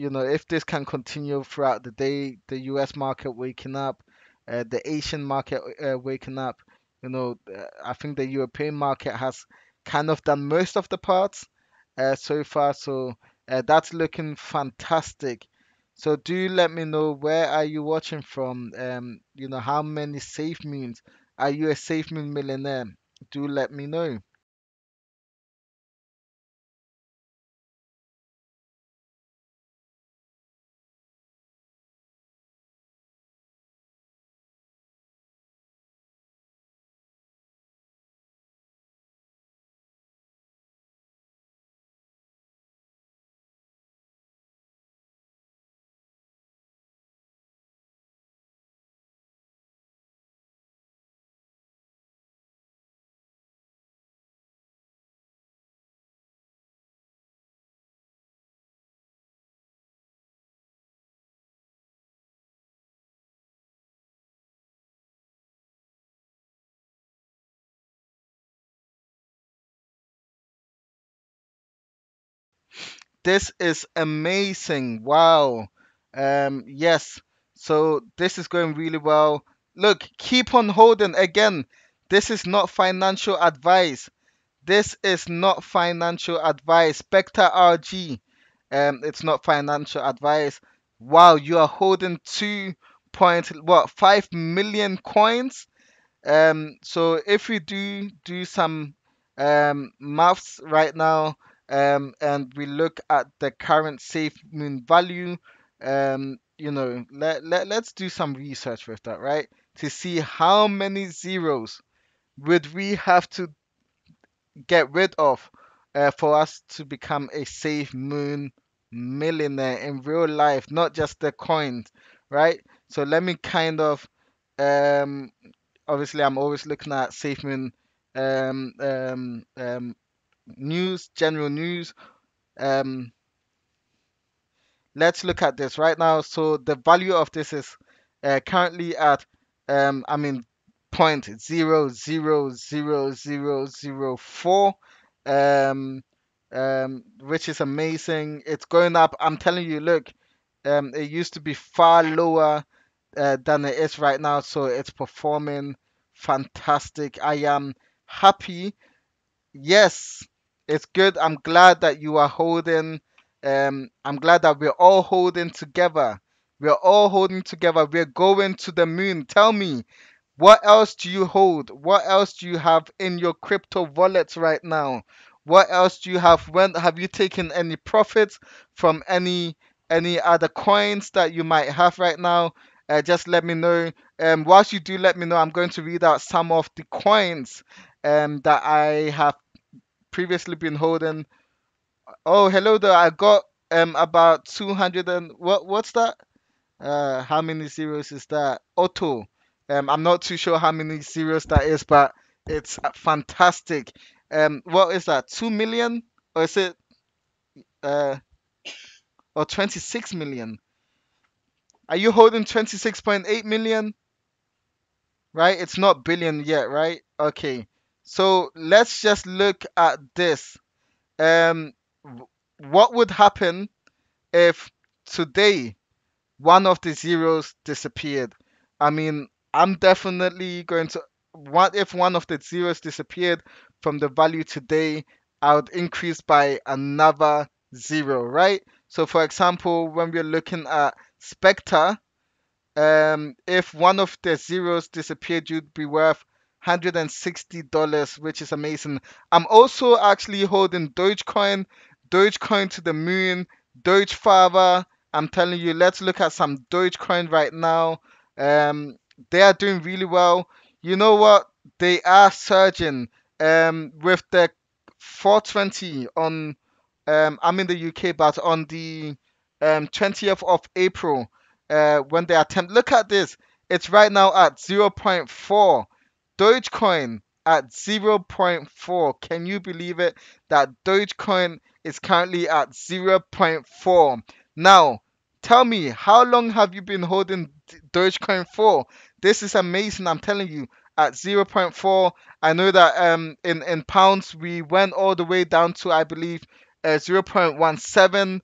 if this can continue throughout the day, the US market waking up, the Asian market waking up, I think the European market has kind of done most of the parts so far. So that's looking fantastic. So do let me know, where are you watching from? How many safe moons? Are you a safe moon millionaire? Do let me know. This is amazing. Wow. Yes. So this is going really well. Look, keep on holding. Again, this is not financial advice. This is not financial advice. Spectre RG. It's not financial advice. Wow, you are holding 5 million coins. So if we do some maths right now, and we look at the current safe moon value, let's do some research with that, right? To see how many zeros would we have to get rid of for us to become a safe moon millionaire in real life, not just the coins, right? So let me kind of um obviously I'm always looking at SafeMoon um, um, um, news, general news. Um, let's look at this right now. So the value of this is currently at I mean, 0.0000004, um, which is amazing. It's going up. I'm telling you, look, it used to be far lower than it is right now, so it's performing fantastic. I am happy. Yes, it's good. I'm glad that you are holding. I'm glad that we're all holding together. We're all holding together. We're going to the moon. Tell me, what else do you hold? What else do you have in your crypto wallets right now? What else do you have? When have you taken any profits from any other coins that you might have right now? Just let me know. Whilst you do let me know, I'm going to read out some of the coins that I have previously been holding. Oh, hello there. I got about 200 and what's that? How many zeros is that? Auto. I'm not too sure how many zeros that is, but it's fantastic. What is that? 2 million? Or is it uh or 26 million? Are you holding 26.8 million? Right? It's not billion yet, right? Okay. So let's just look at this. Um, what would happen if today one of the zeros disappeared? I mean, I'm definitely going to. What if one of the zeros disappeared from the value today? I would increase by another zero, right? So, for example, when we're looking at Spectre, if one of the zeros disappeared, you'd be worth $160, which is amazing. I'm also actually holding Dogecoin, Dogecoin to the moon, Doge Father. I'm telling you, let's look at some Dogecoin right now. Um, they are doing really well. You know what? They are surging. With the 420 on, I'm in the UK, but on the 20th of April, when they attempt. Look at this. It's right now at zero point 0.4. Dogecoin at zero point 0.4. Can you believe it? That Dogecoin is currently at zero point 0.4. Now, tell me, how long have you been holding Dogecoin for? This is amazing. I'm telling you, at zero point 0.4. I know that in pounds we went all the way down to, I believe, 0.17.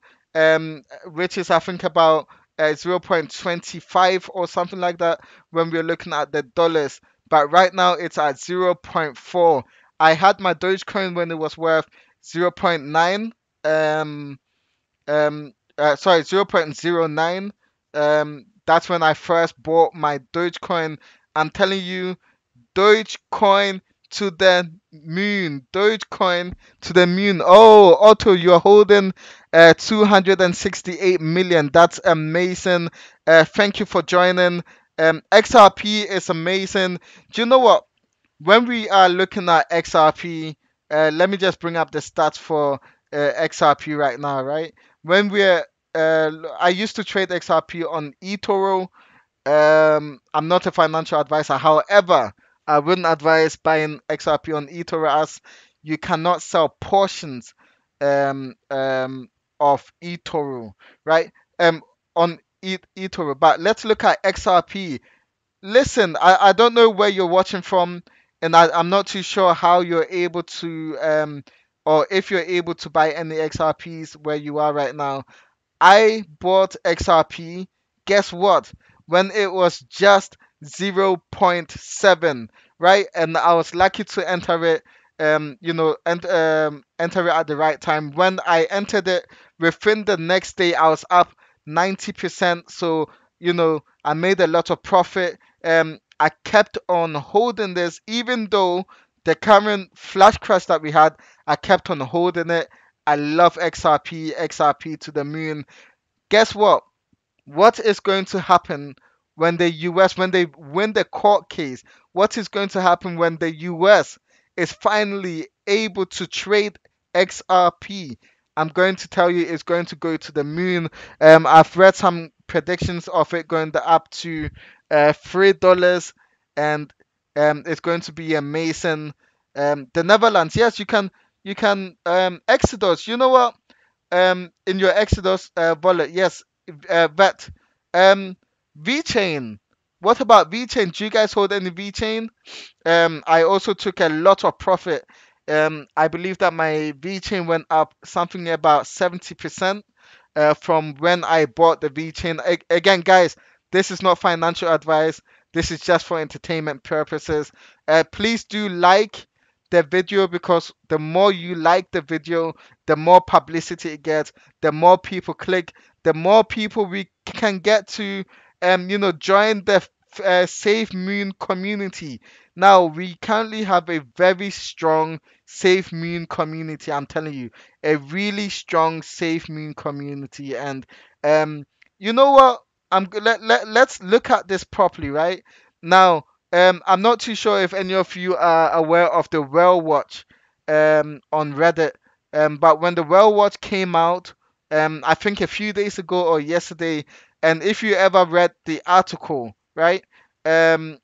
which is I think about 0.25 or something like that when we're looking at the dollars. But right now it's at zero point 0.4. I had my Dogecoin when it was worth zero point 0.9. Sorry, 0.09. That's when I first bought my Dogecoin. I'm telling you, Dogecoin to the moon. Dogecoin to the moon. Oh, Otto, you're holding 268 million. That's amazing. Thank you for joining. XRP is amazing. Do you know what? When we are looking at XRP, let me just bring up the stats for XRP right now, right? When we're I used to trade XRP on eToro. I'm not a financial advisor. However, I wouldn't advise buying XRP on eToro as you cannot sell portions um, um, of eToro, right? On eToro. But let's look at XRP. Listen, I don't know where you're watching from, and I'm not too sure how you're able to or if you're able to buy any XRPs where you are right now. I bought XRP. Guess what? When it was just zero point 0.7, right? And I was lucky to enter it, enter it at the right time. When I entered it, within the next day, I was up 90%. So, I made a lot of profit. I kept on holding this, even though the current flash crash that we had, I kept on holding it. I love XRP, XRP to the moon. Guess what? What is going to happen when the US, when they win the court case? What is going to happen when the US is finally able to trade XRP? I'm going to tell you it's going to go to the moon. I've read some predictions of it going up to $3, and it's going to be amazing. The Netherlands, yes, you can Exodus. You know what? In your Exodus wallet, yes, vet. Um, VeChain. What about VeChain? Do you guys hold any VeChain? I also took a lot of profit. I believe that my VeChain went up something about 70% from when I bought the VeChain. Again, guys, this is not financial advice. This is just for entertainment purposes. Please do like the video, because the more you like the video, the more publicity it gets, the more people click, the more people we can get to join the Safe Moon community. Now we currently have a very strong Safe Moon community. I'm telling you, a really strong Safe Moon community. And um, you know what? Let's look at this properly, right? Now, I'm not too sure if any of you are aware of the Whale Watch on Reddit. But when the Whale Watch came out, I think a few days ago or yesterday, and if you ever read the article, right, um,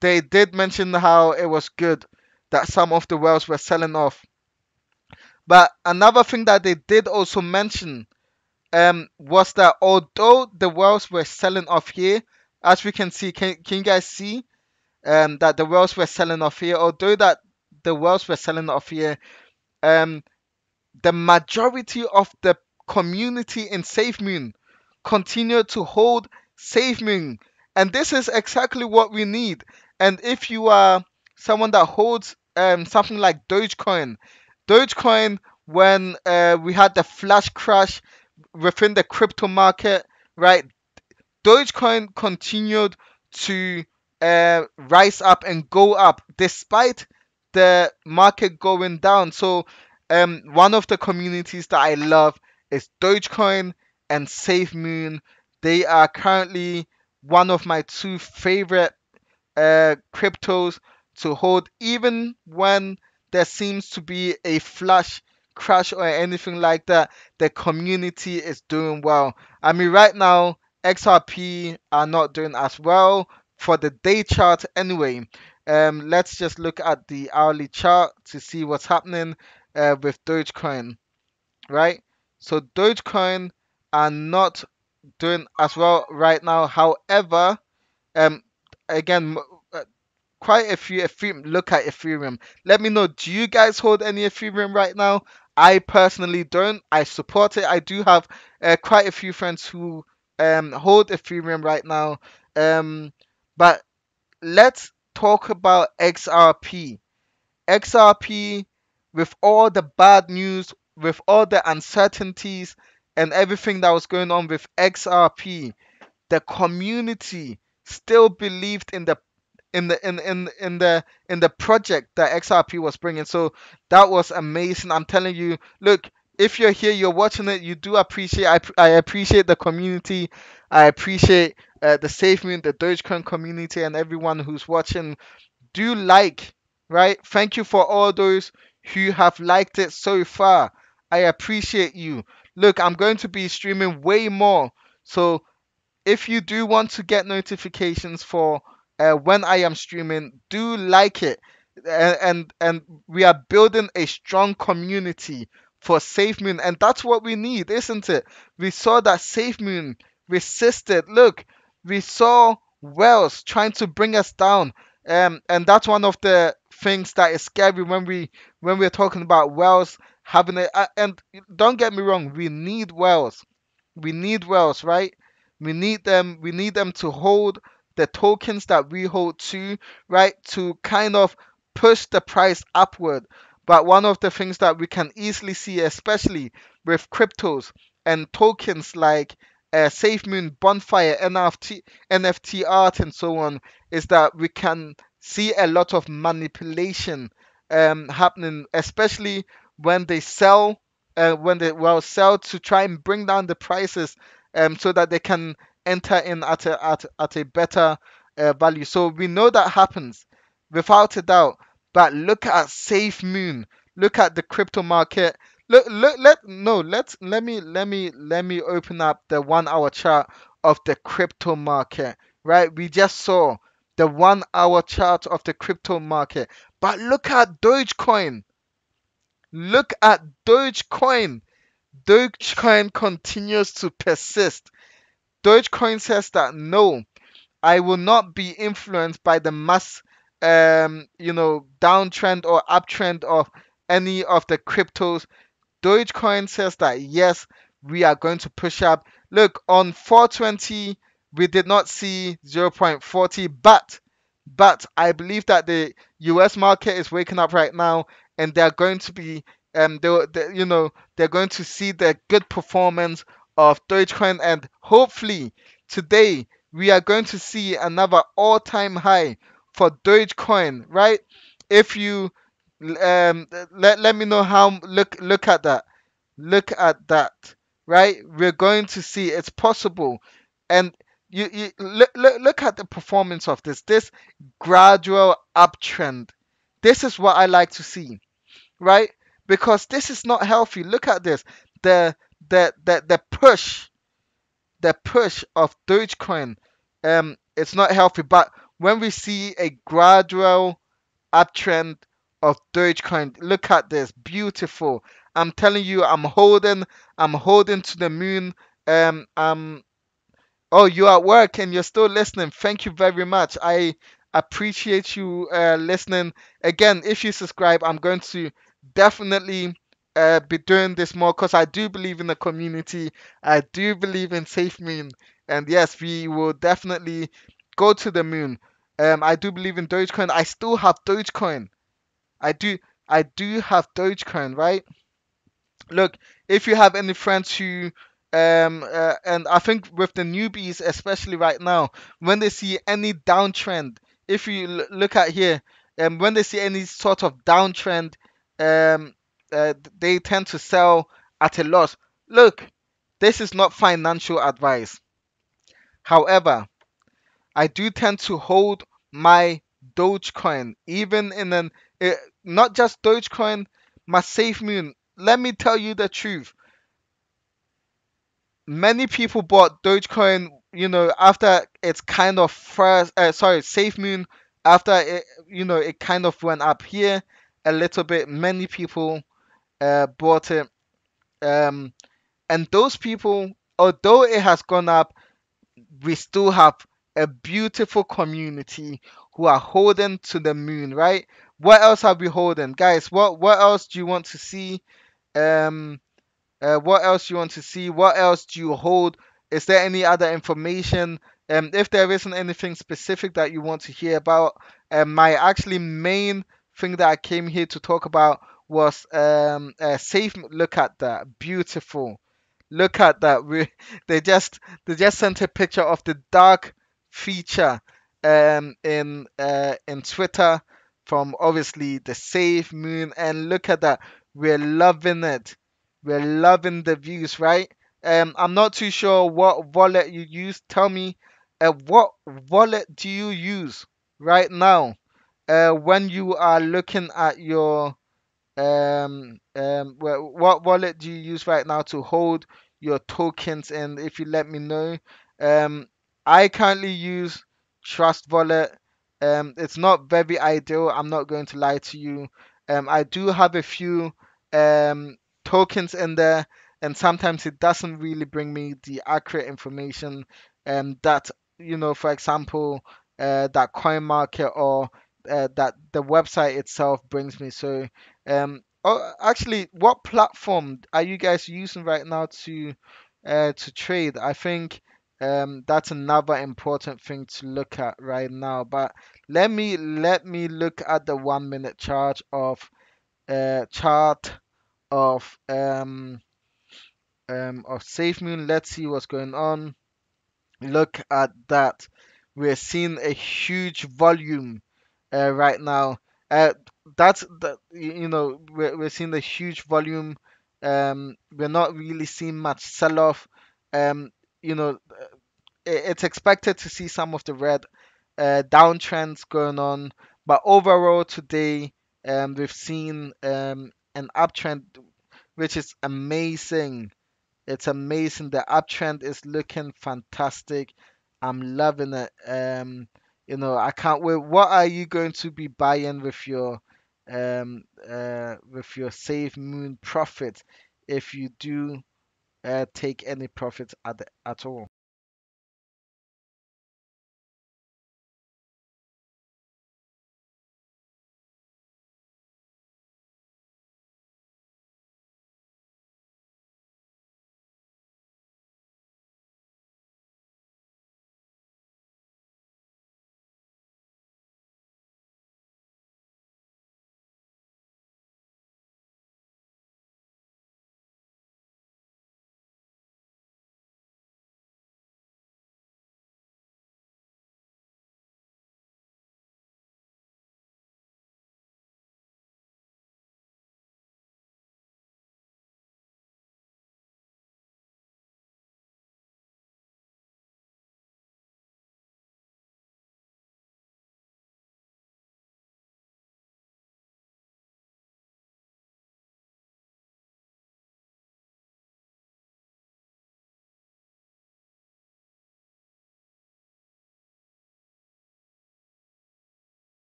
they did mention how it was good that some of the whales were selling off. But another thing that they did also mention was that although the whales were selling off here, as we can see, can you guys see that the whales were selling off here? Although that the whales were selling off here, um, the majority of the community in SafeMoon continue to hold SafeMoon. And this is exactly what we need. And if you are someone that holds something like Dogecoin, when we had the flash crash within the crypto market, right? Dogecoin continued to rise up and go up despite the market going down. So, one of the communities that I love is Dogecoin and SafeMoon. They are currently one of my two favorite cryptos to hold, even when there seems to be a flash crash or anything like that. The community is doing well. I mean, right now, XRP are not doing as well for the day chart anyway. Let's just look at the hourly chart to see what's happening with Dogecoin, right? So Dogecoin are not doing as well right now. However, um, again, quite a few Ethereum. Look at Ethereum. Let me know. Do you guys hold any Ethereum right now? I personally don't. I support it. I do have quite a few friends who hold Ethereum right now. But let's talk about XRP. XRP, with all the bad news, with all the uncertainties and everything that was going on with XRP, the community still believed in the project that XRP was bringing. So that was amazing. I'm telling you, look, if you're here, you're watching it, you do appreciate. I appreciate the community. I appreciate the SafeMoon, the Dogecoin community, and everyone who's watching. Do like, right? Thank you for all those who have liked it so far. I appreciate you. Look, I'm going to be streaming way more. So if you do want to get notifications for when I am streaming, do like it. And we are building a strong community for SafeMoon, and that's what we need, isn't it? We saw that SafeMoon resisted. Look, we saw Wells trying to bring us down, and that's one of the things that is scary when we're talking about Wells having it. And don't get me wrong, we need Wells. We need Wells, right? We need them. We need them to hold the tokens that we hold too, right? To kind of push the price upward. But one of the things that we can easily see, especially with cryptos and tokens like SafeMoon, Bonfire, NFT art, and so on, is that we can see a lot of manipulation happening, especially when they sell, when they sell to try and bring down the prices, so that they can enter in at a better value. So we know that happens without a doubt. But look at SafeMoon. Look at the crypto market. Let me open up the 1 hour chart of the crypto market. Right, we just saw the 1 hour chart of the crypto market. But look at Dogecoin. Look at Dogecoin. Dogecoin continues to persist. Dogecoin says that no, I will not be influenced by the mass, downtrend or uptrend of any of the cryptos. Dogecoin says that yes, we are going to push up. Look, on 420, we did not see 0.40, but I believe that the US market is waking up right now, and they're going to be they're going to see the good performance of Dogecoin, and hopefully today we are going to see another all-time high for Dogecoin, right? If you let me know how. Look at that. Look at that. Right, we're going to see it's possible. And you look at the performance of this gradual uptrend. This is what I like to see, right? Because this is not healthy. Look at this. The the push of Dogecoin, it's not healthy. But when we see a gradual uptrend of Dogecoin, look at this, beautiful. I'm telling you, I'm holding to the moon. I'm Oh, you're at work and you're still listening. Thank you very much. I appreciate you listening. Again, if you subscribe, I'm going to definitely be doing this more because I do believe in the community. I do believe in SafeMoon. And yes, we will definitely go to the moon. I do believe in Dogecoin. I still have Dogecoin. I do I do have Dogecoin, right? Look, if you have any friends who and I think with the newbies especially right now, when they see any downtrend, if you look at here, when they see any sort of downtrend, um they tend to sell at a loss. Look, this is not financial advice. However, I do tend to hold my Dogecoin, even in an not just Dogecoin, my SafeMoon. Let me tell you the truth. Many people bought Dogecoin, after its kind of first, SafeMoon, after it, it kind of went up here a little bit. Many people bought it, um, and those people, although it has gone up, we still have a beautiful community who are holding to the moon, right? What else are we holding, guys? What else do you want to see? Um, what else you want to see? What else do you hold? Is there any other information? If there isn't anything specific that you want to hear about, my actually main thing that I came here to talk about was safe. Look at that, beautiful. Look at that. They just sent a picture of the dark feature in Twitter from obviously the Safe Moon, and look at that. We're loving it. We're loving the views, right? I'm not too sure what wallet you use. Tell me, what wallet do you use right now? When you are looking at your what wallet do you use right now to hold your tokens? And if you let me know, um, I currently use Trust Wallet. It's not very ideal. I'm not going to lie to you. I do have a few um tokens in there, and sometimes it doesn't really bring me the accurate information. That for example, that coin market or that the website itself brings me. So actually, what platform are you guys using right now to trade? I think that's another important thing to look at right now. But let me look at the 1 minute chart of SafeMoon. Let's see what's going on. Look at that. We're seeing a huge volume right now. Uh, that's the we're seeing a huge volume. We're not really seeing much sell off. Um, you know, it's expected to see some of the red downtrends going on, but overall today we've seen an uptrend, which is amazing. It's amazing. The uptrend is looking fantastic. I'm loving it. I can't wait. What are you going to be buying with your Save Moon profit if you do take any profit at all?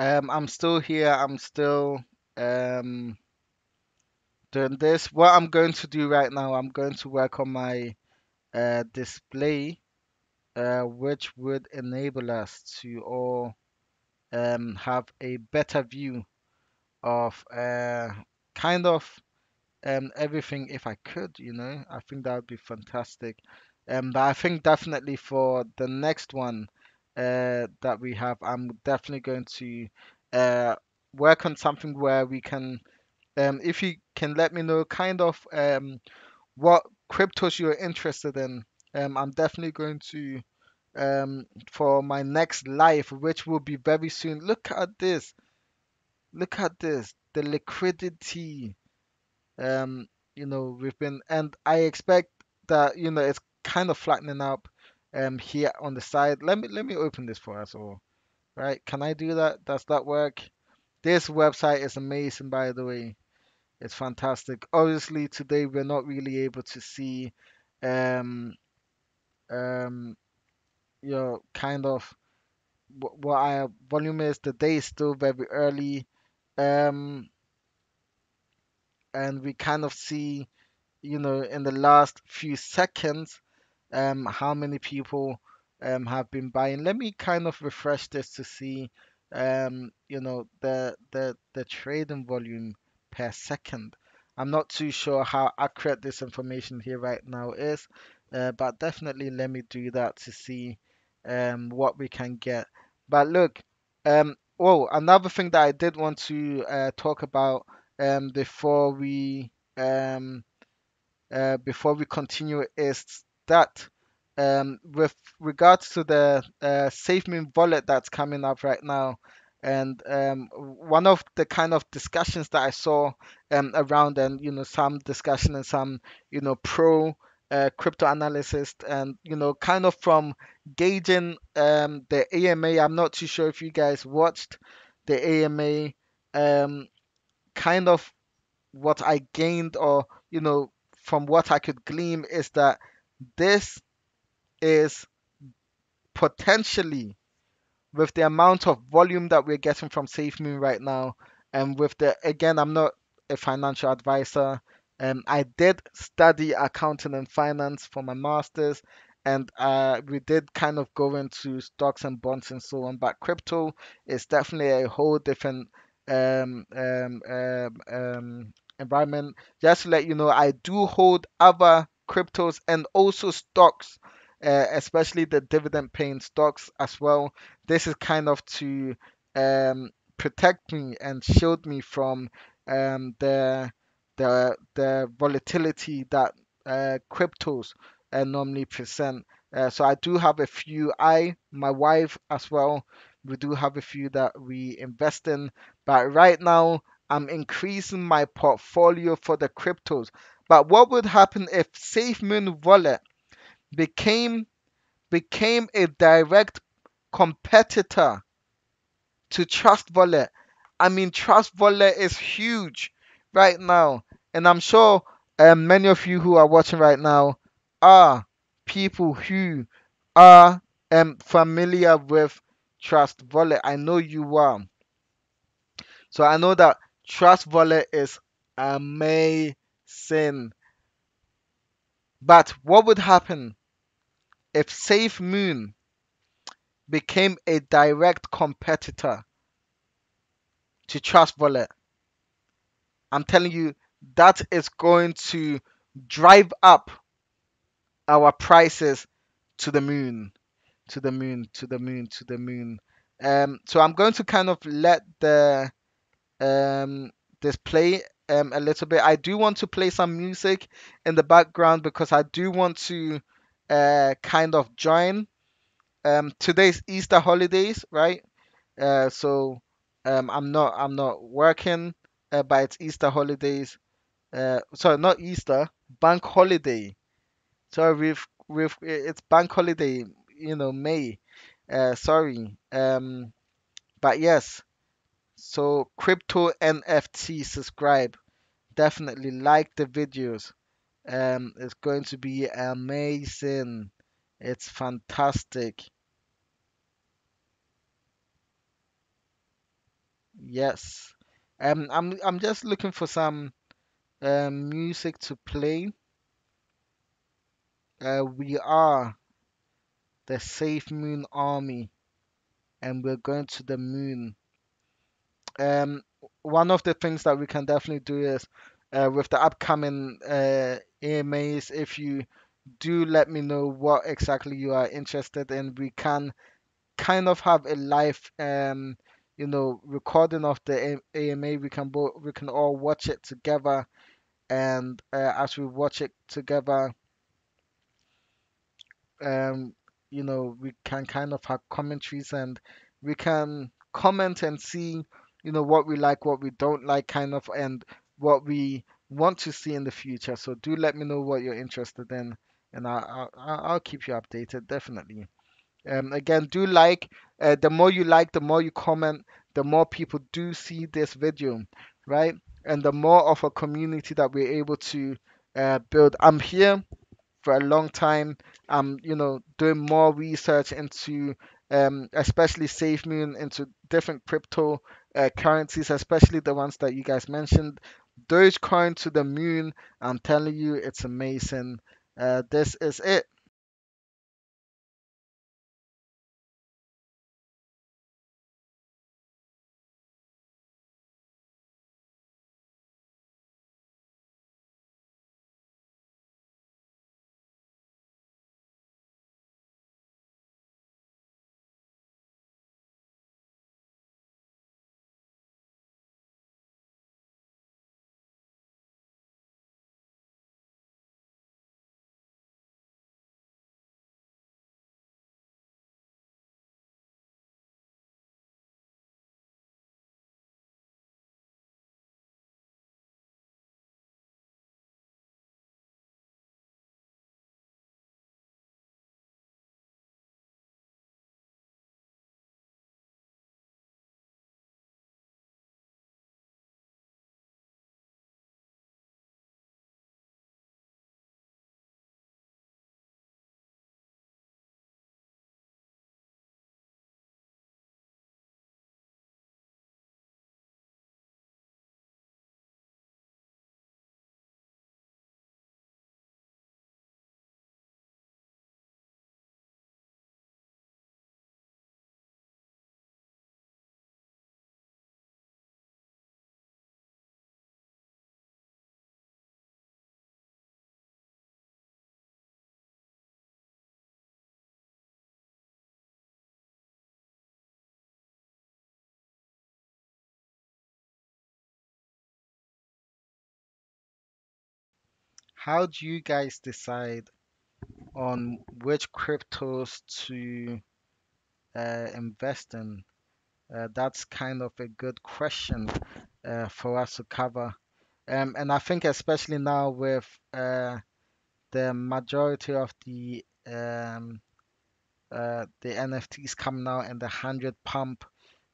I'm still here. I'm still um, doing this. What I'm going to do right now, I'm going to work on my display, which would enable us to all have a better view of kind of everything if I could, I think that would be fantastic. But I think definitely for the next one that we have, I'm definitely going to uh, work on something where we can, if you can let me know kind of what cryptos you're interested in. I'm definitely going to for my next live, which will be very soon. Look at this. Look at this. The liquidity. We've been, and I expect that, it's kind of flattening out here on the side. Let me open this for us all. Right? Can I do that? Does that work? This website is amazing, by the way. It's fantastic. Obviously, today we're not really able to see um, um, kind of what our volume is. The day is still very early, um, and we kind of see, in the last few seconds, how many people have been buying. Let me kind of refresh this to see, the trading volume per second. I'm not too sure how accurate this information here right now is, but definitely let me do that to see what we can get. But look, another thing that I did want to talk about um, before we continue is that with regards to the SafeMoon wallet that's coming up right now, and one of the kind of discussions that I saw around, and some discussion and some pro crypto analysis, and kind of from gauging the AMA. I'm not too sure if you guys watched the AMA. Um, Kind of what I gained, or from what I could glean, is that this is potentially, with the amount of volume that we're getting from SafeMoon right now, and with the, again, I'm not a financial advisor. I did study accounting and finance for my master's, and we did kind of go into stocks and bonds and so on. But crypto is definitely a whole different environment. Just to let you know, I do hold other cryptos and also stocks, especially the dividend paying stocks as well. This is kind of to protect me and shield me from the volatility that cryptos normally present. So I do have a few. My wife as well, we do have a few that we invest in. But right now, I'm increasing my portfolio for the cryptos. But what would happen if SafeMoon Wallet became a direct competitor to Trust Wallet? I mean, Trust Wallet is huge right now, and I'm sure many of you who are watching right now are people who are familiar with Trust Wallet. I know you are. So I know that Trust Wallet is amazing. But what would happen if SafeMoon became a direct competitor to Trust Wallet? I'm telling you, that is going to drive up our prices to the moon, to the moon, to the moon, to the moon. So I'm going to kind of let the um, this play a little bit. I do want to play some music in the background because I do want to kind of join. Today's Easter holidays, right? So I'm not working, but it's Easter holidays. Sorry, not Easter, bank holiday. Sorry, it's bank holiday, May. Sorry. But yes. So crypto NFT, subscribe. Definitely like the videos. It's going to be amazing. It's fantastic. Yes. I'm just looking for some music to play. We are the Safe Moon Army, and we're going to the moon. Um, One of the things that we can definitely do is, with the upcoming AMAs, if you do let me know what exactly you are interested in, we can kind of have a live recording of the AMA. We can all watch it together, and as we watch it together, um, we can kind of have commentaries, and we can comment and see, what we like, what we don't like, kind of, and what we want to see in the future. So do let me know what you're interested in, and I'll keep you updated, definitely. Again, do like. The more you like, the more you comment, the more people do see this video, right? And the more of a community that we're able to build. I'm here for a long time. I'm, doing more research into, especially SafeMoon, into different crypto currencies, especially the ones that you guys mentioned. Dogecoin to the moon. I'm telling you, it's amazing. This is it. How do you guys decide on which cryptos to invest in? That's kind of a good question for us to cover. And I think especially now with the majority of the NFTs coming out and the 100 pump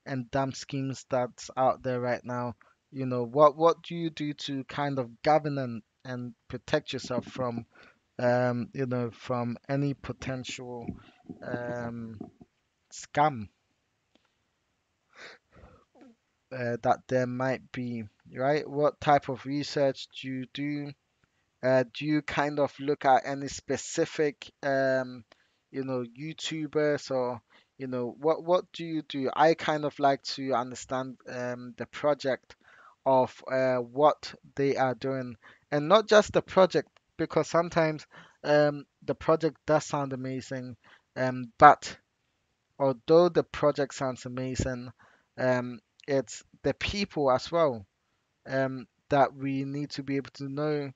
and dump schemes that's out there right now, what do you do to kind of govern and protect yourself from any potential um, scam that there might be, right? What type of research do you do? Do you kind of look at any specific, YouTubers, or, what do you do? I kind of like to understand the project of what they are doing, and not just the project, because sometimes the project does sound amazing, but although the project sounds amazing, it's the people as well that we need to be able to know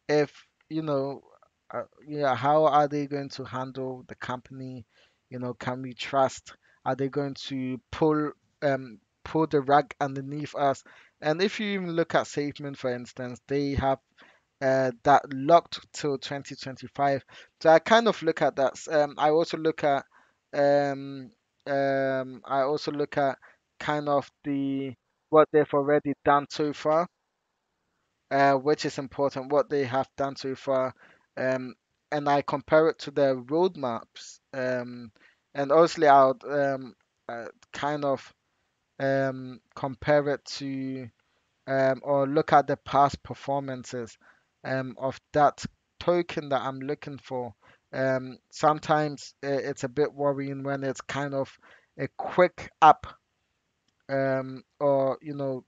if, yeah, how are they going to handle the company? Can we trust? Are they going to pull the rug underneath us? And if you even look at SafeMoon, for instance, they have that locked till 2025. So I kind of look at that. Um, I also look at kind of the what they've already done so far, which is important, what they have done so far, um, and I compare it to their roadmaps. And obviously, kind of compare it to or look at the past performances of that token that I'm looking for. Sometimes it's a bit worrying when it's kind of a quick up, or the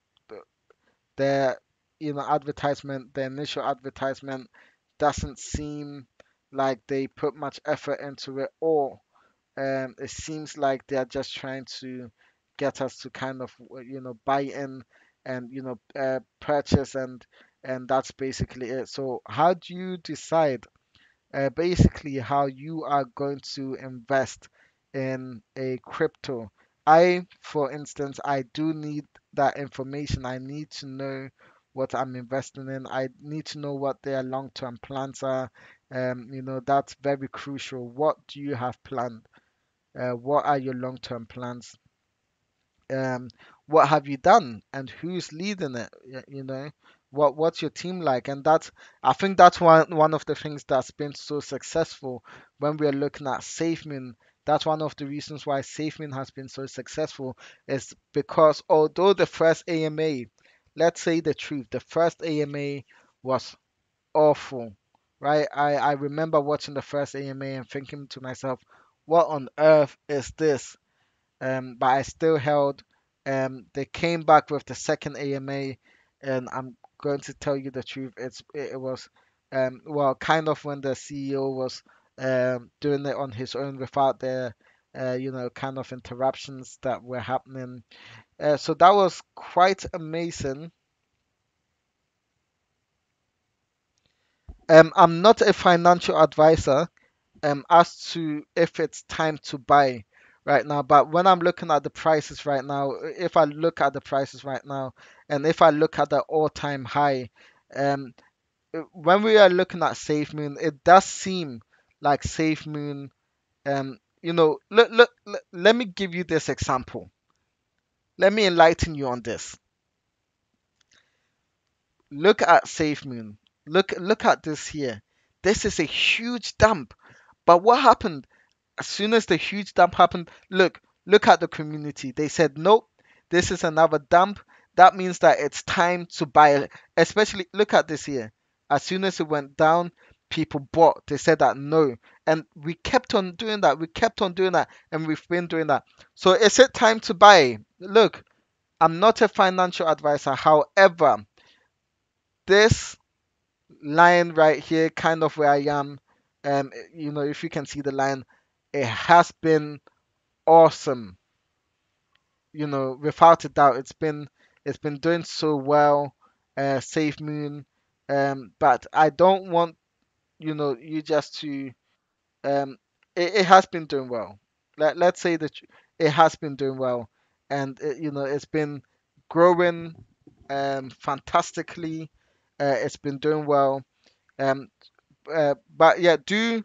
the initial advertisement doesn't seem like they put much effort into it, or it seems like they're just trying to get us to kind of buy in and purchase, and that's basically it. So how do you decide basically how you are going to invest in a crypto? For instance, I do need that information. I need to know what I'm investing in. I need to know what their long-term plans are. That's very crucial. What do you have planned? What are your long-term plans? Um, what have you done and who's leading it? You know, What's your team like? And that's, I think that's one of the things that's been so successful when we're looking at SafeMoon. That's one of the reasons why SafeMoon has been so successful, is because although the first AMA, let's say the truth, the first AMA was awful, right? I remember watching the first AMA and thinking to myself, what on earth is this? But I still held. They came back with the second AMA, and I'm going to tell you the truth. It was, well, kind of when the CEO was doing it on his own without the, kind of interruptions that were happening. So that was quite amazing. I'm not a financial advisor, as to if it's time to buy right now. But when I'm looking at the prices right now, if I look at the prices right now, and if I look at the all-time high, um, when we are looking at SafeMoon, it does seem like SafeMoon, let me give you this example. Let me enlighten you on this. Look at SafeMoon. Look at this here. This is a huge dump. But what happened? As soon as the huge dump happened, look at the community. They said, nope, this is another dump. That means that it's time to buy. Especially, look at this here. As soon as it went down, people bought. They said that no. And we kept on doing that. We kept on doing that. And we've been doing that. So is it time to buy? Look, I'm not a financial advisor. However, this line right here, kind of where I am, if you can see the line, it has been awesome. Without a doubt, it's been doing so well. Safe Moon, but I don't want you just to um, it has been doing well. Let's say that it has been doing well, and it's been growing fantastically. It's been doing well. Um, but yeah, do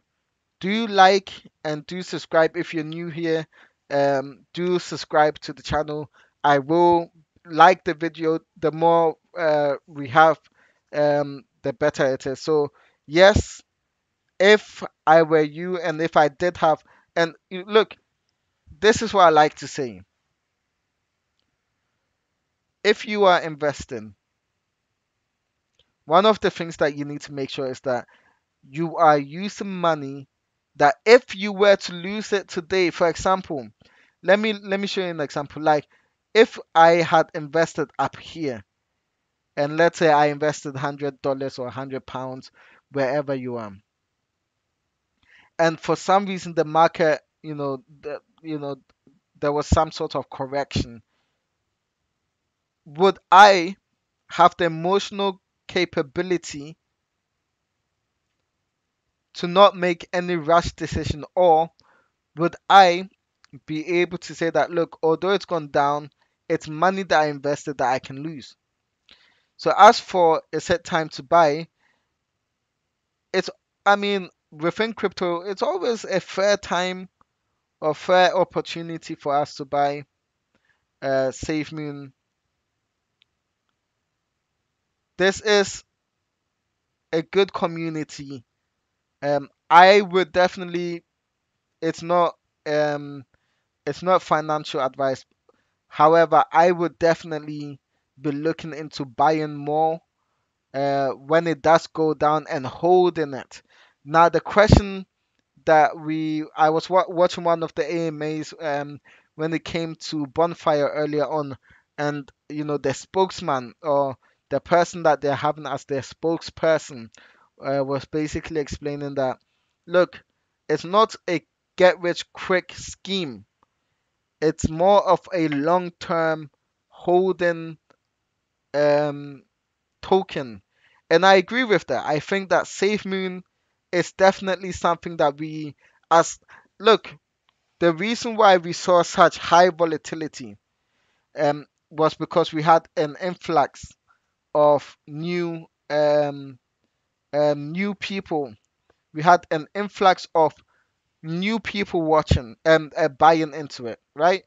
like and do subscribe if you're new here. Do subscribe to the channel. I will like the video. The more we have, the better it is. So yes, if I were you, and if I did have, and look, this is what I like to say. If you are investing, one of the things that you need to make sure is that you are using money that if you were to lose it today, for example, let me show you an example. Like if I had invested up here, and let's say I invested $100 or £100 wherever you are, and for some reason the market, there was some sort of correction, would I have the emotional capability to not make any rash decision, or would I be able to say that, look, although it's gone down, it's money that I invested that I can lose? So as for a set time to buy, it's, I mean, within crypto, it's always a fair time or fair opportunity for us to buy. SafeMoon. This is a good community. I would definitely. It's not. Um, it's not financial advice. However, I would definitely be looking into buying more when it does go down and holding it. Now, the question that I was watching one of the AMAs when it came to Bonfire earlier on, and the spokesman, or the person that they're having as their spokesperson, was basically explaining that, look, it's not a get rich quick scheme. It's more of a long term holding um, token. And I agree with that. I think that SafeMoon is definitely something that as look, the reason why we saw such high volatility was because we had an influx of new people. We had an influx of new people watching and buying into it, right?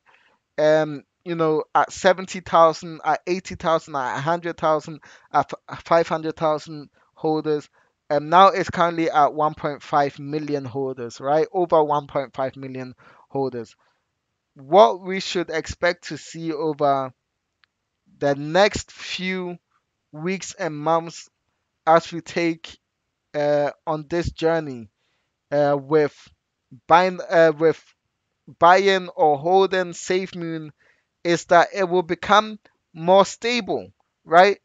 at 70,000, at 80,000, at 100,000, at 500,000 holders. And now it's currently at 1.5 million holders, right? Over 1.5 million holders. What we should expect to see over the next few weeks and months as we take on this journey with buying or holding SafeMoon is that it will become more stable, right?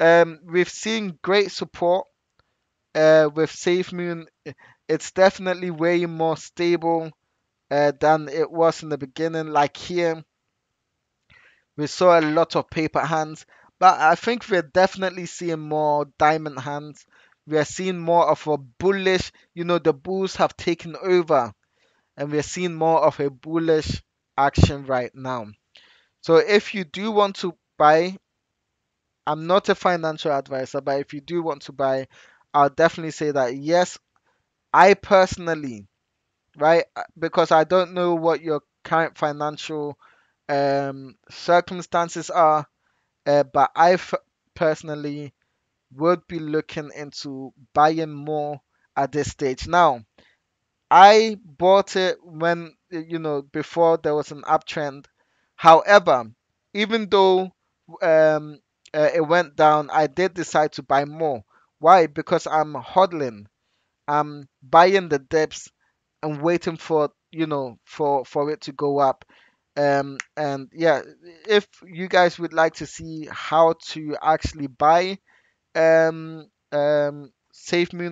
We've seen great support with SafeMoon. It's definitely way more stable than it was in the beginning. Like here, we saw a lot of paper hands, but I think we're definitely seeing more diamond hands. We are seeing more of a bullish, the bulls have taken over, and we're seeing more of a bullish action right now. So if you do want to buy, I'm not a financial advisor, but if you do want to buy, I'll definitely say that yes, I personally, right, because I don't know what your current financial circumstances are, but personally would be looking into buying more at this stage. Now, I bought it when, before there was an uptrend. However, even though um, it went down, I did decide to buy more. Why? Because I'm hodling. I'm buying the dips and waiting for, for it to go up. And yeah, if you guys would like to see how to actually buy SafeMoon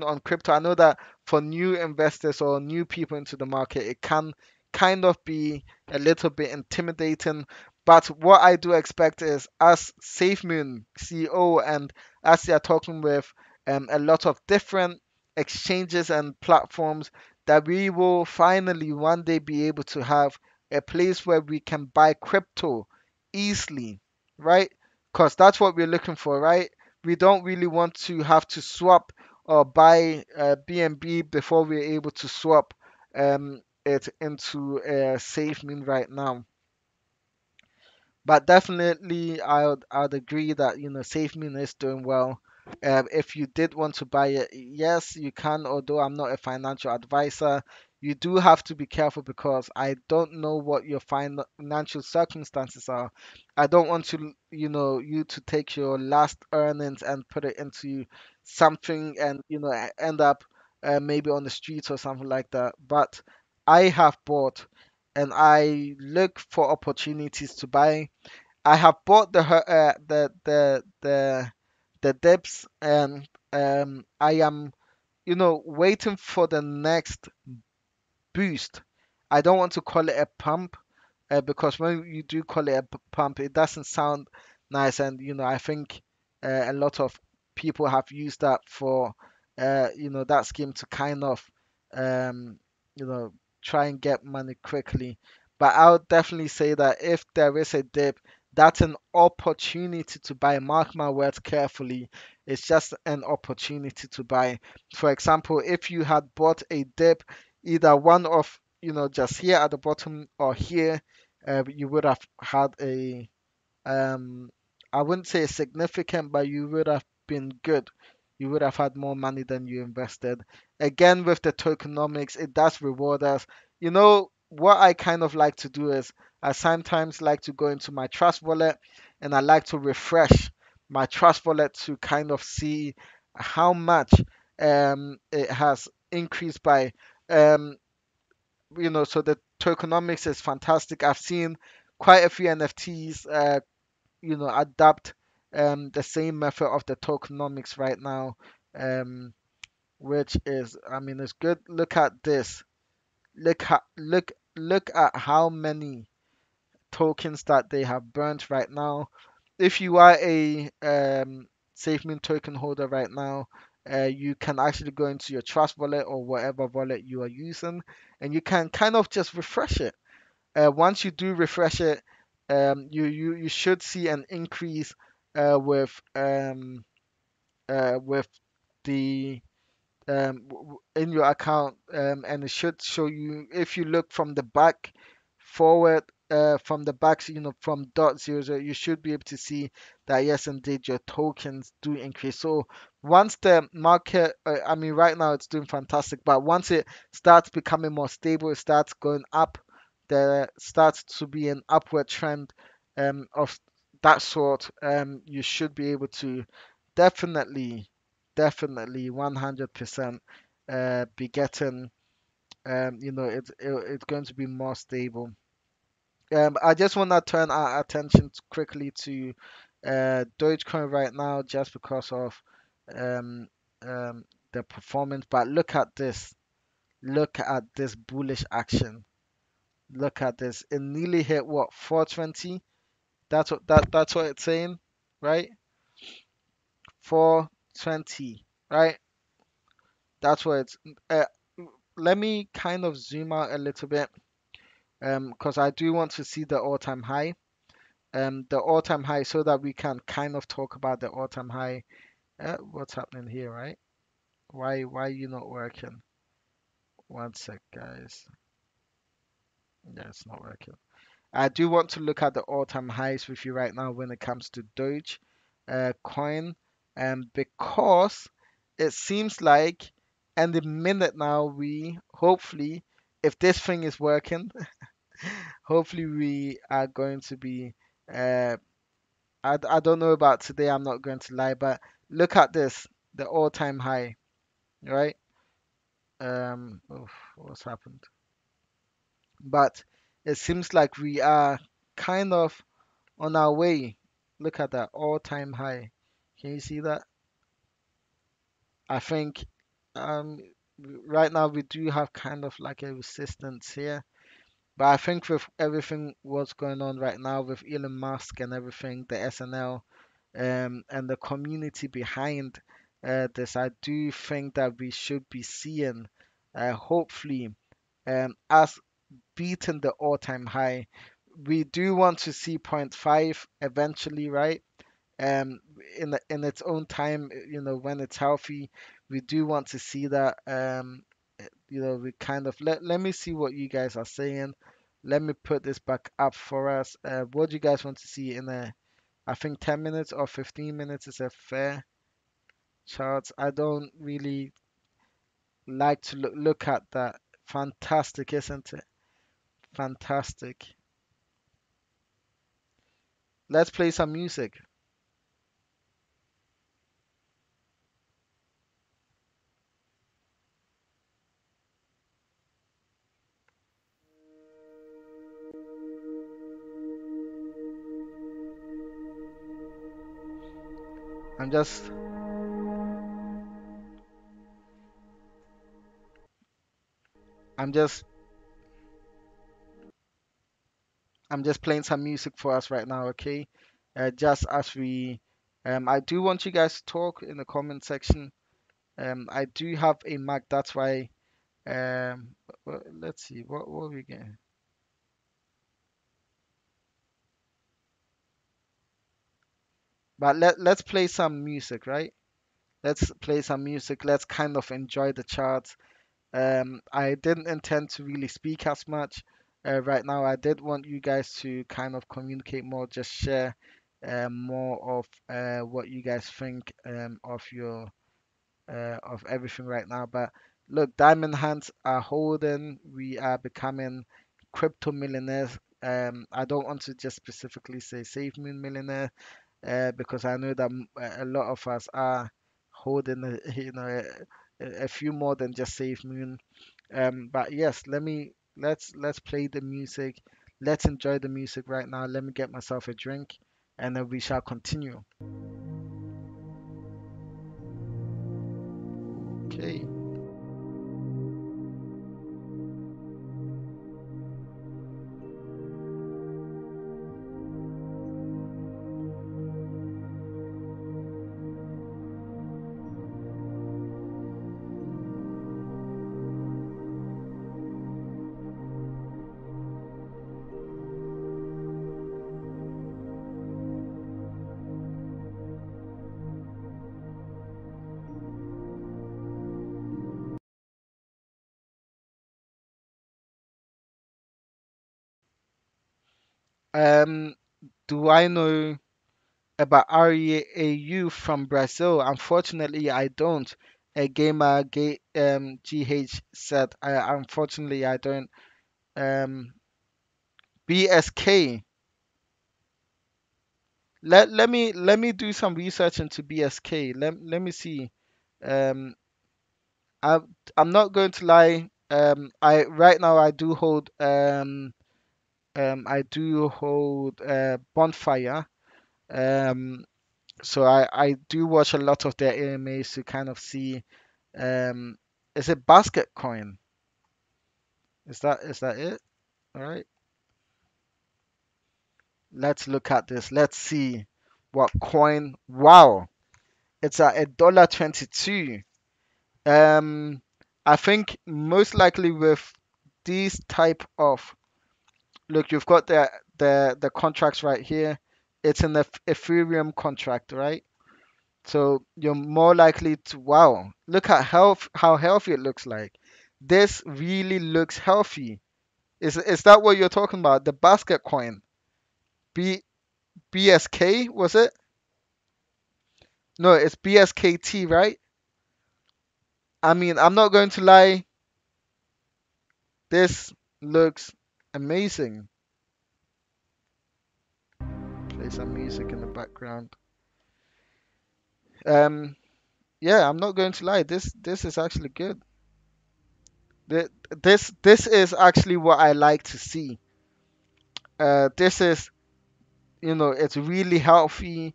on crypto. I know that for new investors or new people into the market, it can kind of be a little bit intimidating. But what I do expect is, as SafeMoon CEO and as they are talking with a lot of different exchanges and platforms, that we will finally one day be able to have a place where we can buy crypto easily, right? Because that's what we're looking for, right? We don't really want to have to swap or buy BNB before we're able to swap it into SafeMoon right now. But definitely, I'd agree that SafeMoon is doing well. If you did want to buy it, yes, you can. Although I'm not a financial advisor, you do have to be careful because I don't know what your financial circumstances are. I don't want to, you to take your last earnings and put it into something and end up maybe on the streets or something like that. But I have bought and I look for opportunities to buy. I have bought the dips, and I am waiting for the next boost. I don't want to call it a pump because when you do call it a pump, it doesn't sound nice, and I think a lot of people have used that for that scheme to kind of um, you know try and get money quickly. But I would definitely say that if there is a dip, that's an opportunity to buy. Mark my words carefully. It's just an opportunity to buy. For example, if you had bought a dip, either one of just here at the bottom or here, you would have had a um, I wouldn't say significant, but you would have been good. You would have had more money than you invested. Again, with the tokenomics, it does reward us. What I kind of like to do is I sometimes like to go into my Trust wallet and I like to refresh my Trust wallet to kind of see how much it has increased by. Um, so the tokenomics is fantastic. I've seen quite a few NFTs adapt the same method of the tokenomics right now, um, which is, I mean, it's good. Look at this. Look at how many tokens that they have burnt right now. If you are a SafeMoon token holder right now, you can actually go into your Trust wallet or whatever wallet you are using, and you can kind of just refresh it. Once you do refresh it, you should see an increase with the in your account, and it should show you if you look from the back forward. from the backs, from dot zero zero, you should be able to see that yes, indeed, your tokens do increase. So once the market, I mean, right now it's doing fantastic, but once it starts becoming more stable, it starts going up, there starts to be an upward trend of that sort, you should be able to definitely, definitely 100% be getting, it's going to be more stable. I just want to turn our attention quickly to Dogecoin right now, just because of um, the performance. But look at this. Look at this bullish action. Look at this. It nearly hit what, 420? That's what it's saying, right? 420, right? That's what it's. Uh, Let me kind of zoom out a little bit, because I do want to see the all-time high. The all-time high, so that we can kind of talk about the all-time high. What's happening here, right? Why you not working? One sec, guys. Yeah, it's not working. I do want to look at the all-time highs with you right now when it comes to Doge coin, because it seems like, and the minute now, we hopefully, if this thing is working, hopefully we are going to be uh, I don't know about today, I'm not going to lie, but look at this, the all-time high, right? Oof, what's happened? But it seems like we are kind of on our way. Look at that all-time high. Can you see that? I think um, right now we do have kind of like a resistance here. But I think with everything what's going on right now with Elon Musk and everything, the SNL, and the community behind this, I do think that we should be seeing, hopefully, us beating the all-time high. We do want to see point 0.5 eventually, right? Um, in its own time, when it's healthy, we do want to see that. We kind of let me see what you guys are saying. Let me put this back up for us. What do you guys want to see in a? I think 10 minutes or 15 minutes is a fair chart. I don't really like to look at that. Fantastic, isn't it? Fantastic. Let's play some music. I'm just I'm just I'm just playing some music for us right now, okay? Just as we I do want you guys to talk in the comment section. I do have a Mac, that's why let's see what we getting. But let's play some music, right? Let's play some music. Let's kind of enjoy the charts. I didn't intend to really speak as much right now. I did want you guys to kind of communicate more, just share more of what you guys think of everything right now. But look, diamond hands are holding. We are becoming crypto millionaires. I don't want to just specifically say SafeMoon millionaire, because I know that a lot of us are holding a few more than just SafeMoon. But yes, let's play the music. Let's enjoy the music right now. Let me get myself a drink, and then we shall continue. Okay. Um, do I know about Arieu from Brazil? Unfortunately, I don't. A gamer GH said, unfortunately, I don't. BSK. Let me do some research into BSK. Let me see. Um, I I'm not going to lie. I right now I do hold Bonfire. Um, so I do watch a lot of their AMAs to kind of see. Um, is it basket coin? Is that it? All right. Let's look at this. Let's see what coin. Wow, it's at $1.22. Um, I think most likely with these type of look, you've got the contracts right here. It's an Ethereum contract, right? So you're more likely to wow. Look at how healthy it looks like. This really looks healthy. Is that what you're talking about? The basket coin. B BSK was it? No, it's BSKT, right? I mean, I'm not going to lie. This looks amazing. Play some music in the background. Um, yeah, I'm not going to lie. This is actually good. This is actually what I like to see. This is it's really healthy.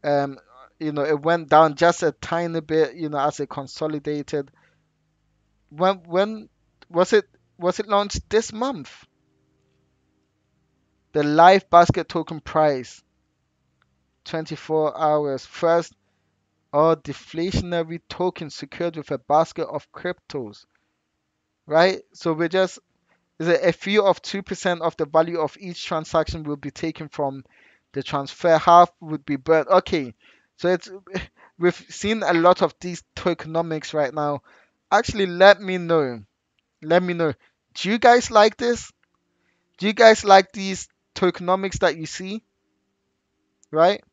Um, it went down just a tiny bit. As it consolidated. When was it was it launched this month? The live basket token price 24 hours first. Or deflationary token secured with a basket of cryptos, right? So we're just is it a fee of 2% of the value of each transaction will be taken from the transfer. Half would be burnt. Okay, so it's we've seen a lot of these tokenomics right now. Actually, let me know. Let me know. Do you guys like this? Do you guys like these tokenomics that you see? Right?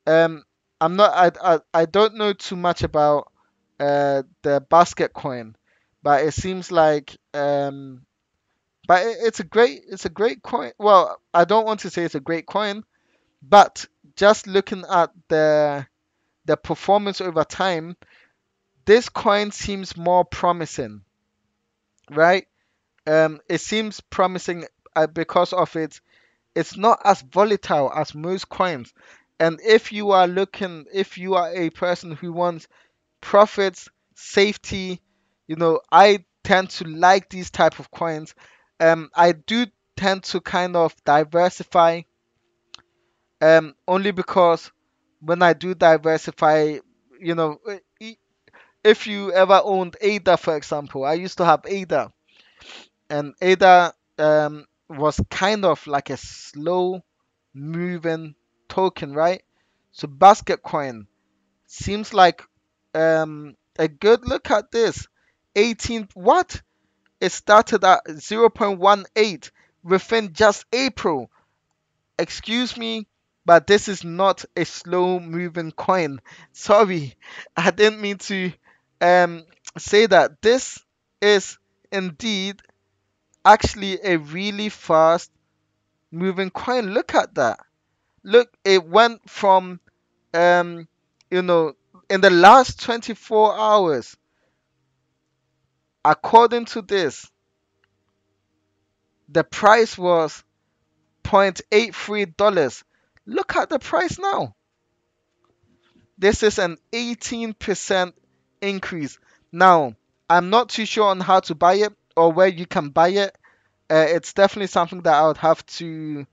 Um, I'm not. I don't know too much about the basket coin, but it seems like but it's a great coin. Well, I don't want to say it's a great coin, but just looking at the performance over time, this coin seems more promising, right? It seems promising because of it's not as volatile as most coins. And if you are a person who wants profits, safety, I tend to like these type of coins. I do tend to kind of diversify, only because when I do diversify, you know, if you ever owned ADA, for example, I used to have ADA, and ADA was kind of like a slow moving token, right? So basket coin seems like a good look at this. 18 what? It started at 0.18 within just April. Excuse me, but this is not a slow moving coin. Sorry, I didn't mean to um say that. This is indeed actually a really fast moving coin. Look at that. Look, it went from um you know in the last 24 hours, according to this, the price was $0.83. Look at the price now. This is an 18% increase. Now, I'm not too sure on how to buy it or where you can buy it. It's definitely something that I would have to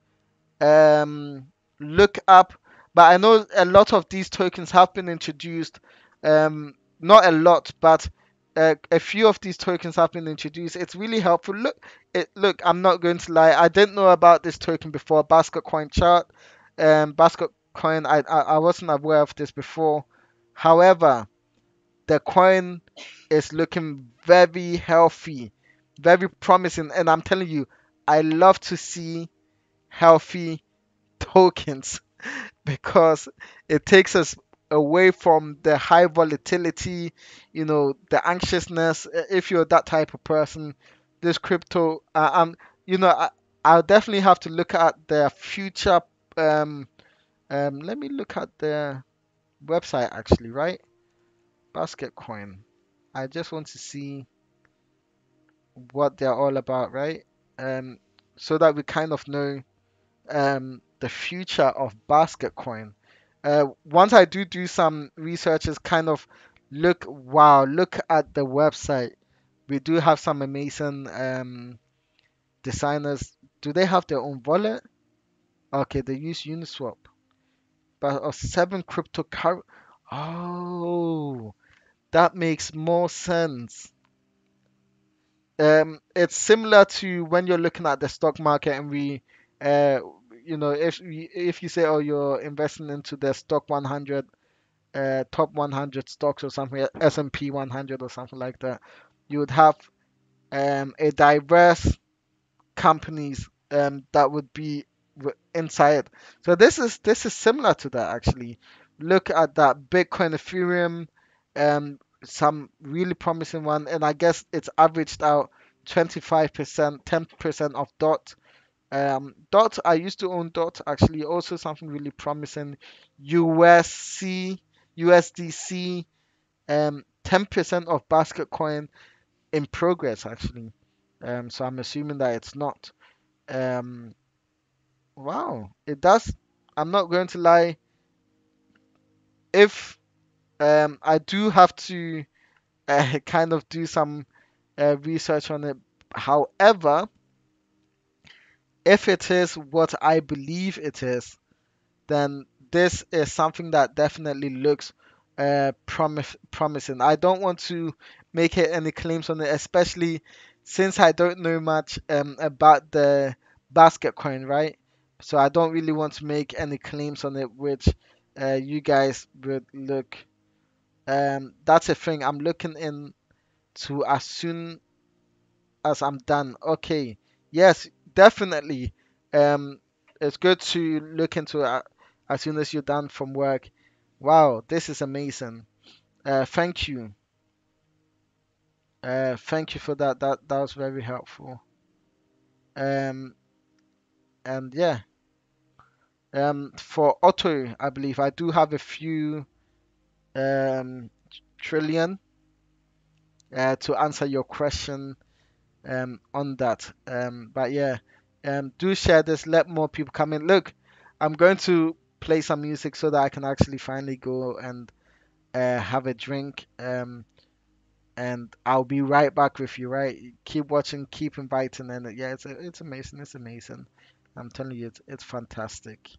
look up. But I know a lot of these tokens have been introduced. Not a lot, but a few of these tokens have been introduced. It's really helpful. Look. I'm not going to lie. I didn't know about this token before. Basket Coin chart. Basket Coin. I wasn't aware of this before. However, the coin is looking very healthy, very promising, and I'm telling you, I love to see healthy tokens because it takes us away from the high volatility, the anxiousness. If you're that type of person, this crypto, you know, I, I'll definitely have to look at their future. Um, Let me look at their website actually, right? Basket coin. I just want to see what they're all about, right? Um, so that we kind of know the future of basket coin. Once I do some research, is kind of look at the website. We do have some amazing designers. Do they have their own wallet? Okay, they use Uniswap, but of seven cryptocurrency. Oh, that makes more sense. It's similar to when you're looking at the stock market and uh, if you say, oh, you're investing into the stock 100, top 100 stocks or something, S&P 100 or something like that, you would have a diverse companies that would be inside. So this is similar to that actually. Look at that Bitcoin, Ethereum, some really promising one, and I guess it's averaged out 25%, 10% of Dot. Dot, I used to own Dot actually, also something really promising. USC, USDC, 10% of Basket Coin in progress actually. So I'm assuming that it's not. Um, wow, it does. I'm not going to lie. If I do have to kind of do some research on it. However, if it is what I believe it is, then this is something that definitely looks promising. I don't want to make any claims on it, especially since I don't know much about the basket coin, right? So I don't really want to make any claims on it, which you guys would look. That's a thing I'm looking into as soon as I'm done. Okay, yes, definitely. Um, it's good to look into it as soon as you're done from work. Wow, this is amazing. Thank you. Thank you for that. That was very helpful. Um, and yeah. For Otto, I believe I do have a few trillion to answer your question on that. But yeah, do share this. Let more people come in. Look, I'm going to play some music so that I can actually finally go and have a drink. And I'll be right back with you. Right? Keep watching, keep inviting, and yeah, it's amazing. It's amazing. I'm telling you, it's fantastic.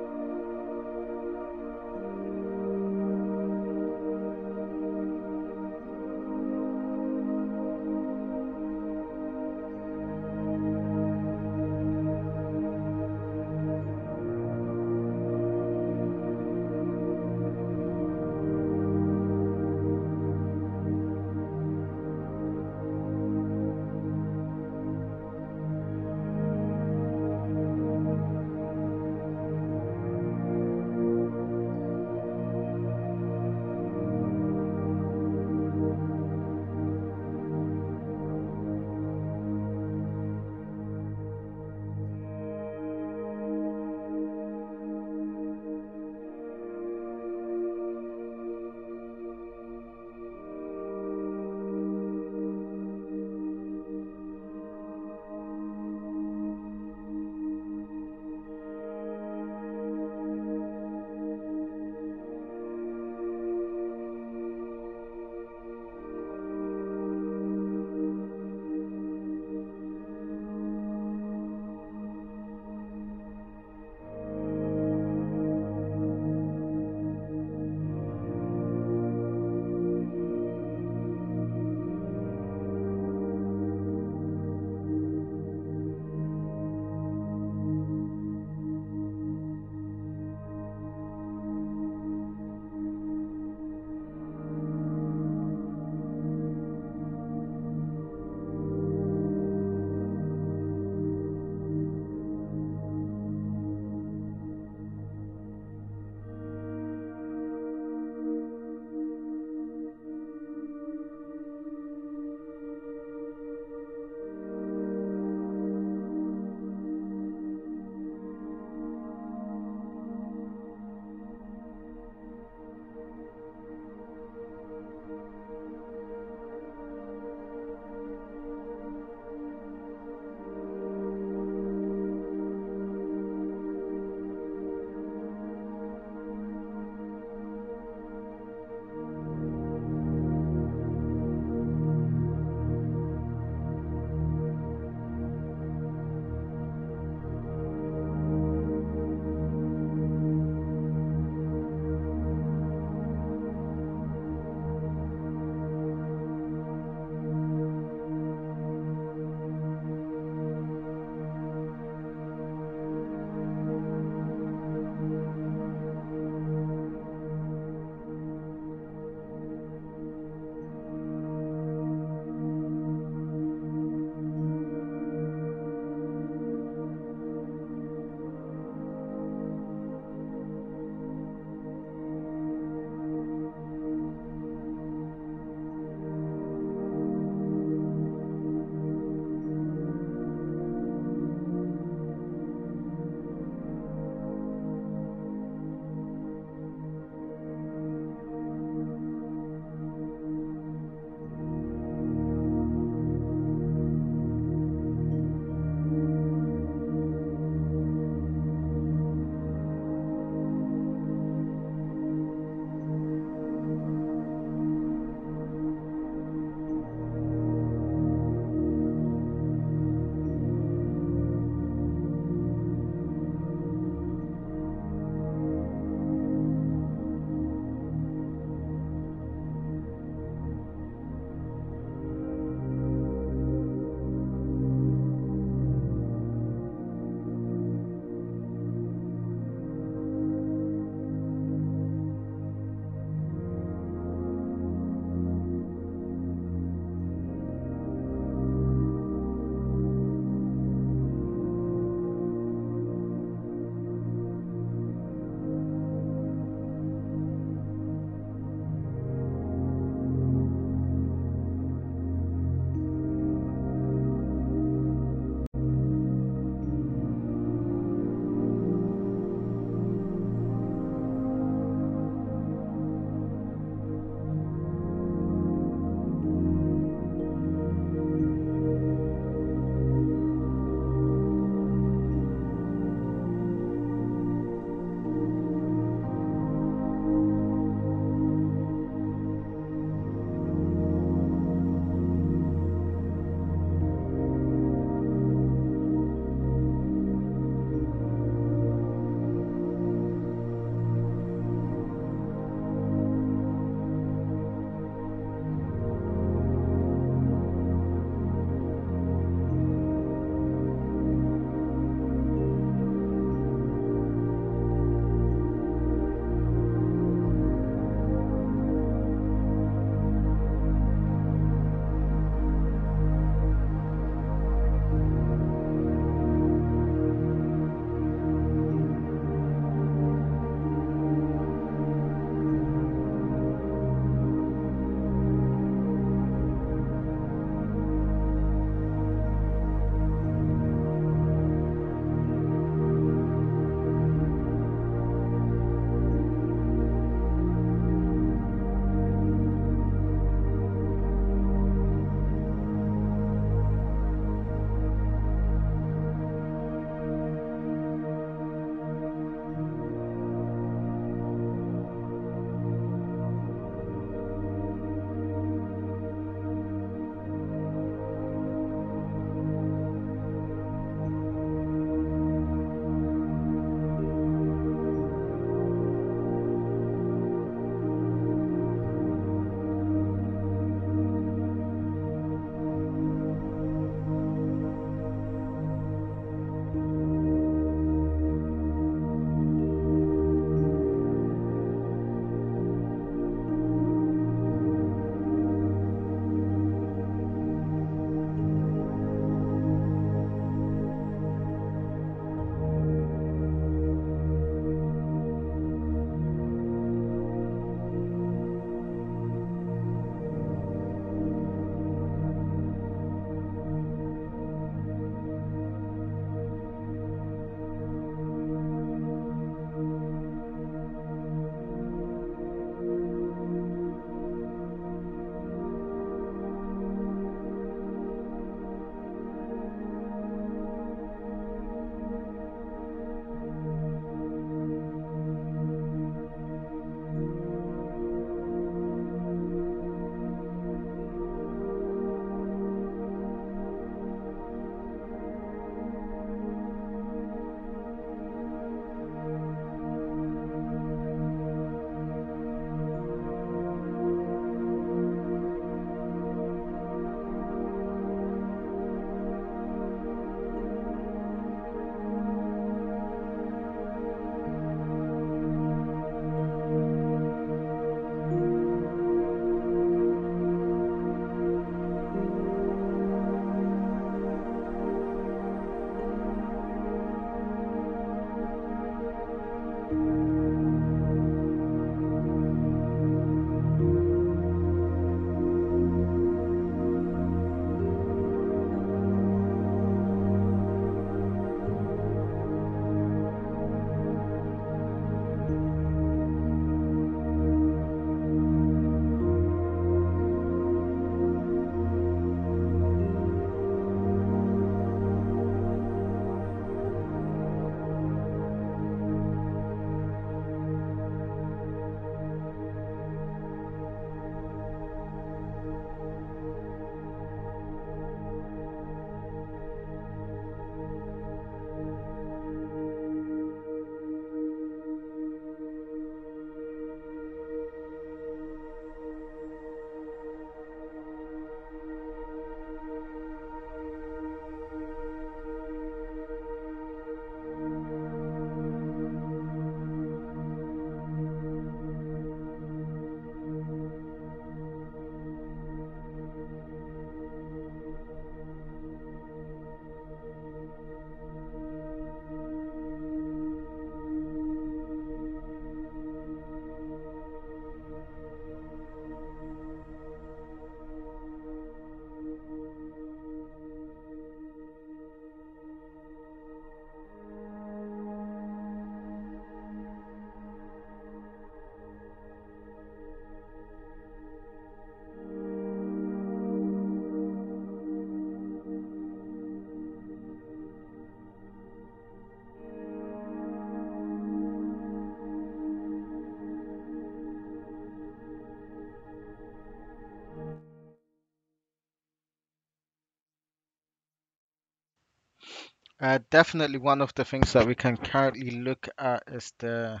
Definitely one of the things that we can currently look at is the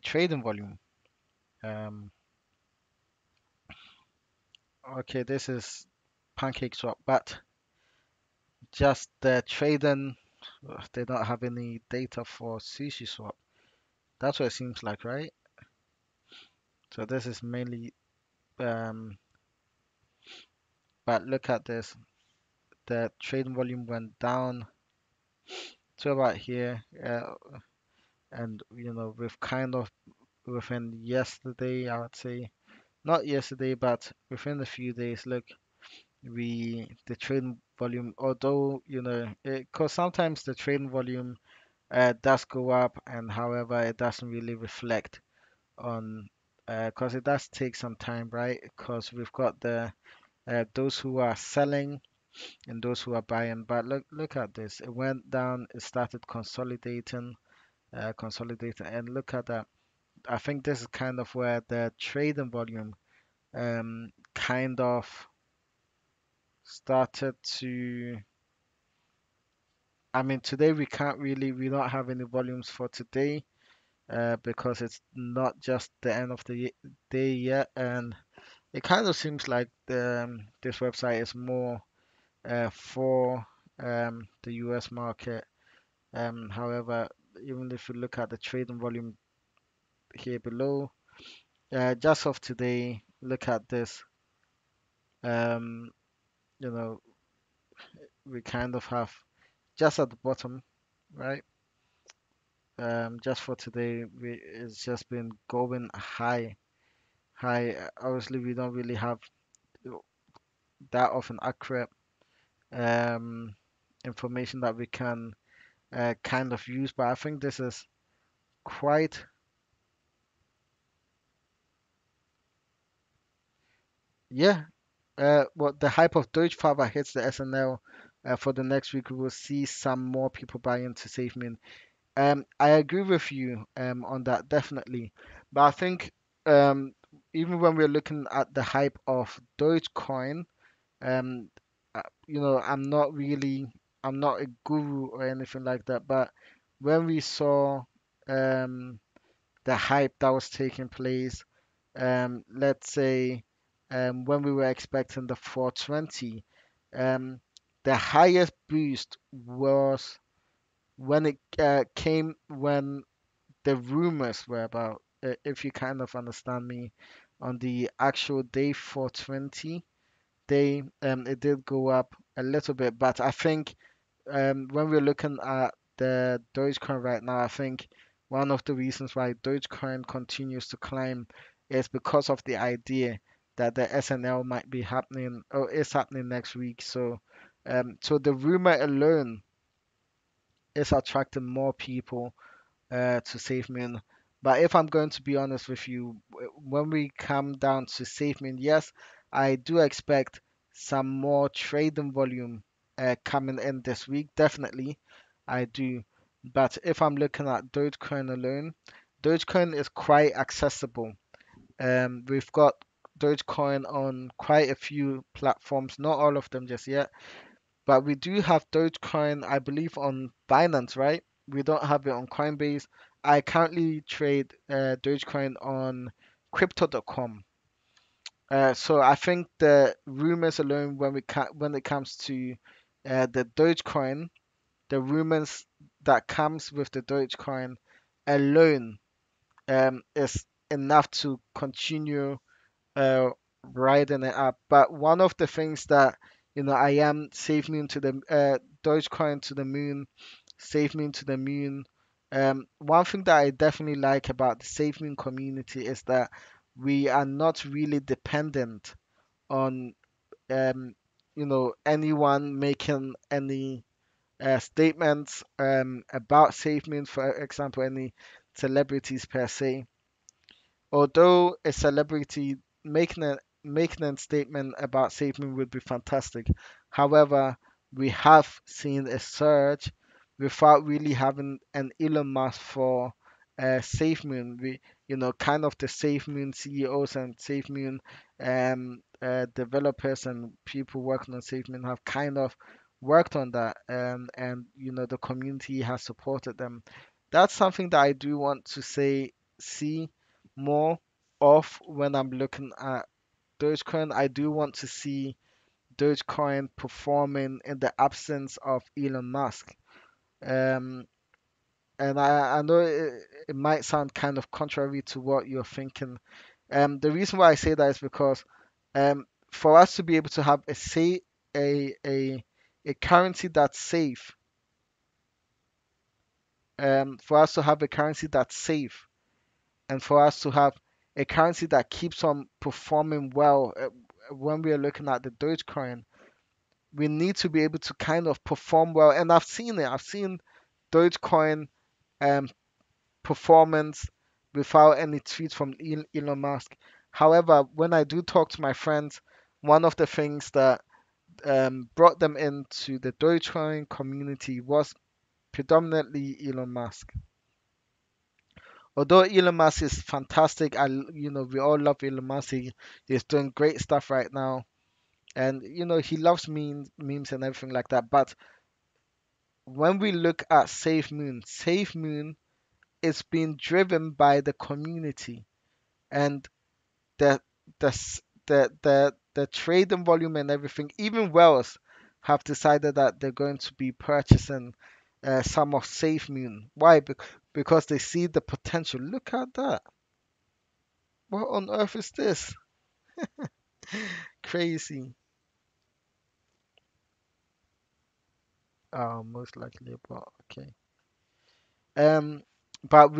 trading volume. Um, okay, this is Pancake Swap, but just the trading, they don't have any data for Sushi Swap. That's what it seems like, right? So this is mainly, um, but look at this. The trading volume went down to about here, and we've kind of within yesterday, I would say, not yesterday, but within a few days, look, the trading volume, although, because sometimes the trading volume does go up, and however, it doesn't really reflect on, because it does take some time, right? Because we've got the those who are selling and those who are buying. But look at this. It went down. It started consolidating, and look at that. I think this is kind of where the trading volume kind of started to. I mean, today we don't have any volumes for today because it's not just the end of the day yet, and it kind of seems like this website is more for the US market. However, even if you look at the trading volume here below, just of today, look at this. Um, you know, we kind of have just at the bottom, right? Just for today, it's just been going high, high. Obviously, we don't really have that of an accurate um, information that we can kind of use, but I think this is quite, yeah. Well, the hype of Deutsche Faber hits the SNL for the next week. We will see some more people buy into SafeMoon. I agree with you on that, definitely. But I think um, even when we're looking at the hype of Dogecoin, um, I'm not a guru or anything like that. But when we saw um, the hype that was taking place, let's say when we were expecting the 420, um, the highest boost was when it came when the rumors were about, if you kind of understand me, on the actual day 420 day, it did go up a little bit, but I think when we're looking at the Dogecoin right now, I think one of the reasons why Dogecoin continues to climb is because of the idea that the SNL might be happening or is happening next week. So the rumor alone is attracting more people to SafeMoon. But if I'm going to be honest with you, when we come down to SafeMoon, yes, I do expect some more trading volume coming in this week. Definitely, I do. But if I'm looking at Dogecoin alone, Dogecoin is quite accessible. We've got Dogecoin on quite a few platforms, not all of them just yet. But we do have Dogecoin, I believe, on Binance, right? We don't have it on Coinbase. I currently trade Dogecoin on crypto.com. So I think the rumors alone when it comes to the Dogecoin, the rumors that comes with the Dogecoin alone is enough to continue uh, riding it up. But one of the things that I am save moon to the Dogecoin to the moon, save moon to the moon. One thing that I definitely like about the save moon community is that we are not really dependent on anyone making any statements about save moon, for example, any celebrities per se. Although a celebrity making a statement about SafeMoon would be fantastic. However, we have seen a surge without really having an Elon Musk for SafeMoon. Kind of the SafeMoon CEOs and SafeMoon developers and people working on SafeMoon have kind of worked on that, and the community has supported them. That's something that I do want to see more of when I'm looking at Dogecoin. I do want to see Dogecoin performing in the absence of Elon Musk. Um, and I know it might sound kind of contrary to what you're thinking. The reason why I say that is because for us to be able to have a a a currency that's safe, for us to have a currency that's safe, and for us to have a currency that keeps on performing well, when we are looking at the Dogecoin, we need to be able to kind of perform well. And I've seen it. I've seen Dogecoin um, performance without any tweets from Elon Musk. However, when I do talk to my friends, one of the things that brought them into the Dogecoin community was predominantly Elon Musk. Although Elon Musk is fantastic, we all love Elon Musk. He's doing great stuff right now, and he loves memes and everything like that. But when we look at SafeMoon is being driven by the community, and the the trading volume and everything. Even Wells have decided that they're going to be purchasing some of SafeMoon. Why? Because they see the potential. Look at that. What on earth is this? Crazy. Most likely, but okay. Um, but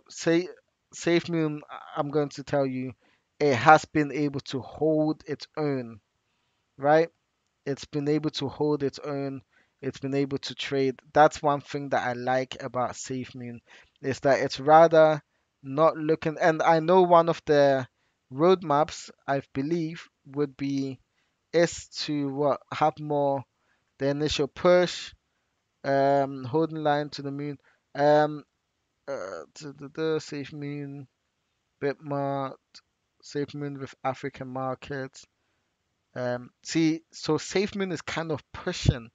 say SafeMoon. I'm going to tell you, it has been able to hold its own, right? It's been able to hold its own. It's been able to trade. That's one thing that I like about SafeMoon is that it's rather not looking. And I know one of the roadmaps, I believe, would be is to have more the initial push, holding line to the moon, to the SafeMoon, Bitmart, SafeMoon with African markets. See, so SafeMoon is kind of pushing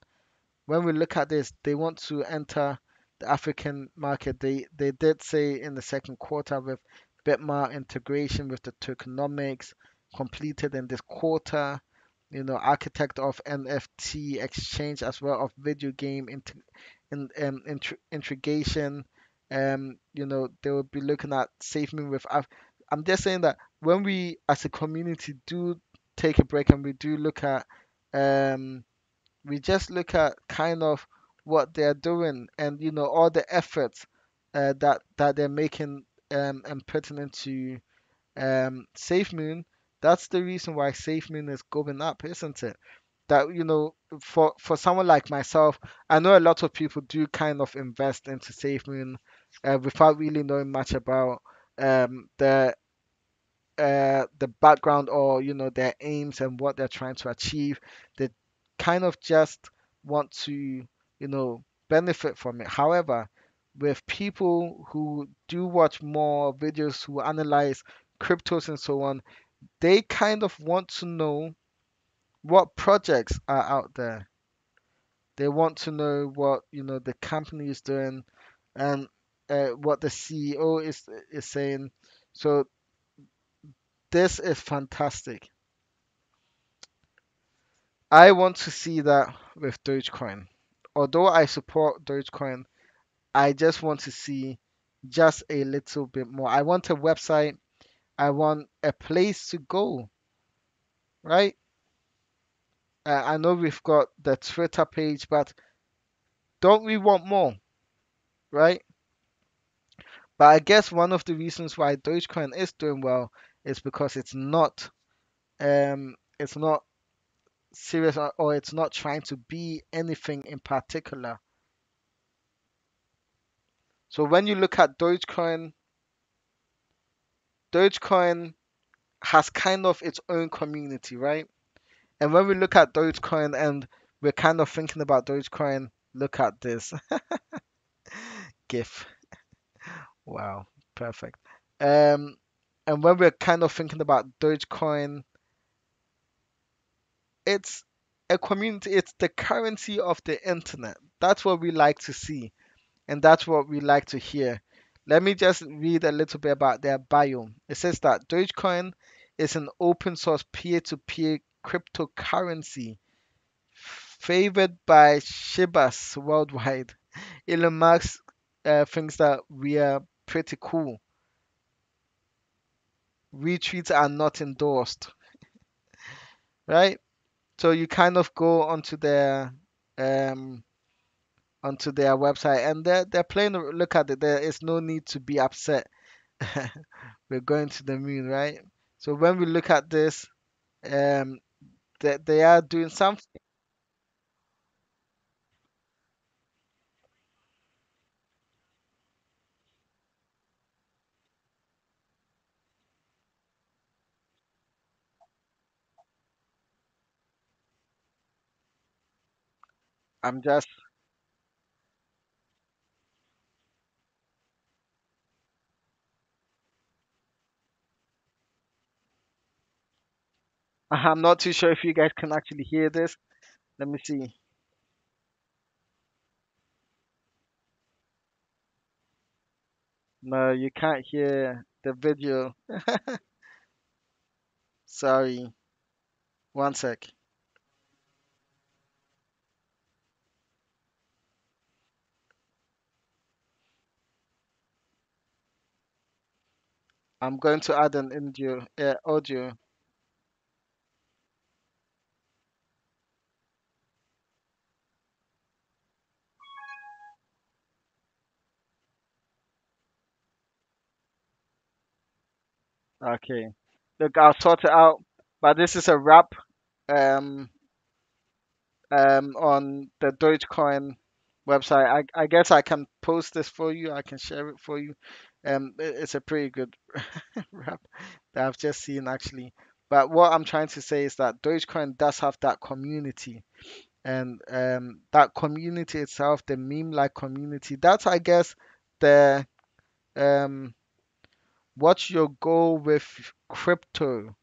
when we look at this, they want to enter the African market. They did say in the second quarter with Bitmart integration with the tokenomics completed in this quarter. Architect of NFT exchange as well of video game integration. They will be looking at SafeMoon with. I'm just saying that when we as a community do take a break and um, we just look at kind of what they're doing and all the efforts that they're making and putting into SafeMoon. That's the reason why SafeMoon is going up, isn't it? That for someone like myself, I know a lot of people do kind of invest into SafeMoon without really knowing much about the background or their aims and what they're trying to achieve. They kind of just want to benefit from it. However, with people who do watch more videos, who analyze cryptos and so on, they kind of want to know what projects are out there. They want to know what the company is doing and what the CEO is saying. So this is fantastic. I want to see that with Dogecoin. Although I support Dogecoin, I just want to see just a little bit more. I want a website. I want a place to go, right? I know we've got the Twitter page, but don't we want more, right? But I guess one of the reasons why Dogecoin is doing well is because it's not serious or it's not trying to be anything in particular. So when you look at Dogecoin has kind of its own community, right? And when we look at Dogecoin and we're kind of thinking about Dogecoin, look at this GIF. Wow, perfect. Um, and when we're kind of thinking about Dogecoin, it's a community, it's the currency of the internet. That's what we like to see, and that's what we like to hear. Let me just read a little bit about their bio. It says that Dogecoin is an open source peer-to-peer cryptocurrency favored by Shibas worldwide. Elon Musk thinks that we are pretty cool. Retweets are not endorsed, right? So you kind of go um onto their website, and they're playing. Look at it. There is no need to be upset. We're going to the moon, right? So when we look at this, um, they are doing something. I'm just, I'm not too sure if you guys can actually hear this. Let me see. No, you can't hear the video. Sorry. One sec. I'm going to add an audio. Okay. Look, I'll sort it out. But this is a wrap. Um, on the Dogecoin website. I guess I can post this for you. I can share it for you. It's a pretty good rap that I've just seen actually. But what I'm trying to say is that Dogecoin does have that community, and that community itself, the meme-like community, that's I guess the um, what's your goal with crypto?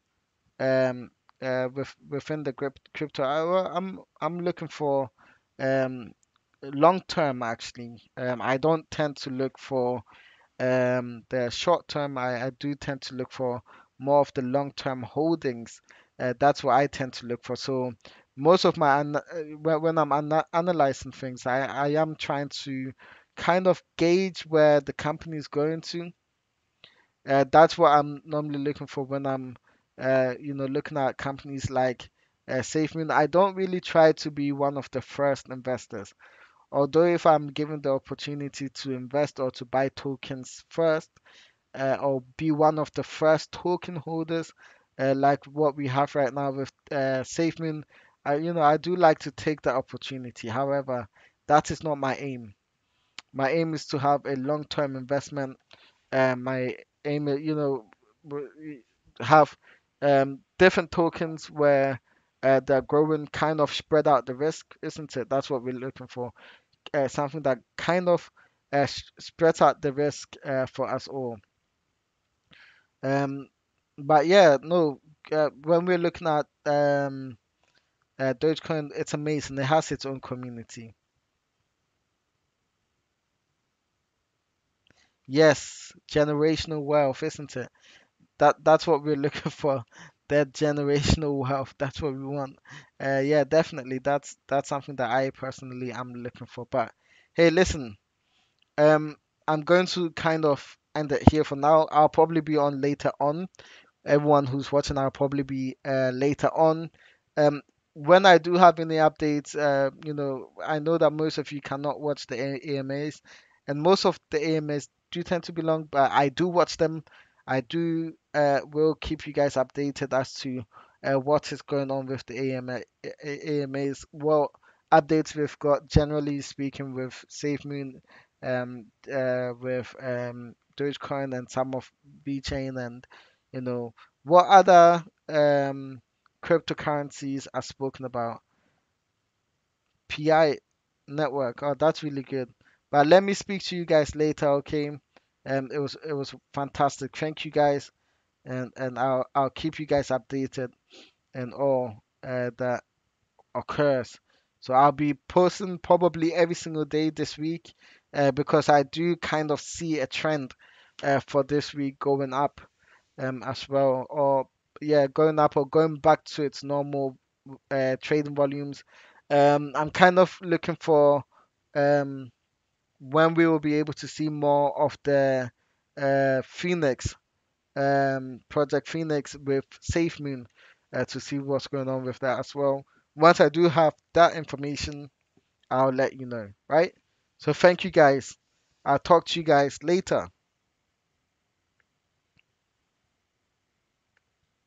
Within the crypto. I'm looking for um, long term actually. I don't tend to look for the short term. I do tend to look for more of the long term holdings. That's what I tend to look for. So most of my when I'm analyzing things, I am trying to kind of gauge where the company is going to. That's what I'm normally looking for when I'm, looking at companies like SafeMoon. I don't really try to be one of the first investors. Although if I'm given the opportunity to invest or to buy tokens first, or be one of the first token holders, like what we have right now with SafeMoon, I do like to take the opportunity. However, that is not my aim. My aim is to have a long-term investment. My aim is, have different tokens where they're growing, kind of spread out the risk, isn't it? That's what we're looking for. Something that kind of spreads out the risk for us all. Um, but yeah, no, when we're looking at Dogecoin, it's amazing. It has its own community. Yes, generational wealth, isn't it? That's what we're looking for. That generational wealth. That's what we want. Yeah, definitely. That's something that I personally am looking for. But hey, listen. Um, I'm going to kind of end it here for now. I'll probably be on later on. Everyone who's watching, I'll probably be later on. Um, when I do have any updates, I know that most of you cannot watch the AMAs, and most of the AMAs do tend to be long, but I do watch them. I do will keep you guys updated as to what is going on with the AMAs. Well, updates we've got generally speaking with SafeMoon, with Dogecoin and some of VeChain and you know, what other cryptocurrencies are spoken about? PI network. Oh, that's really good. But let me speak to you guys later, okay? It was fantastic. Thank you guys, and I'll keep you guys updated and all that occurs. So I'll be posting probably every single day this week, because I do kind of see a trend for this week going up as well, or yeah, going up or going back to its normal trading volumes. I'm kind of looking for um, when we will be able to see more of the Phoenix Project Phoenix with SafeMoon, to see what's going on with that as well. Once I do have that information, I'll let you know, right? So thank you guys. I'll talk to you guys later.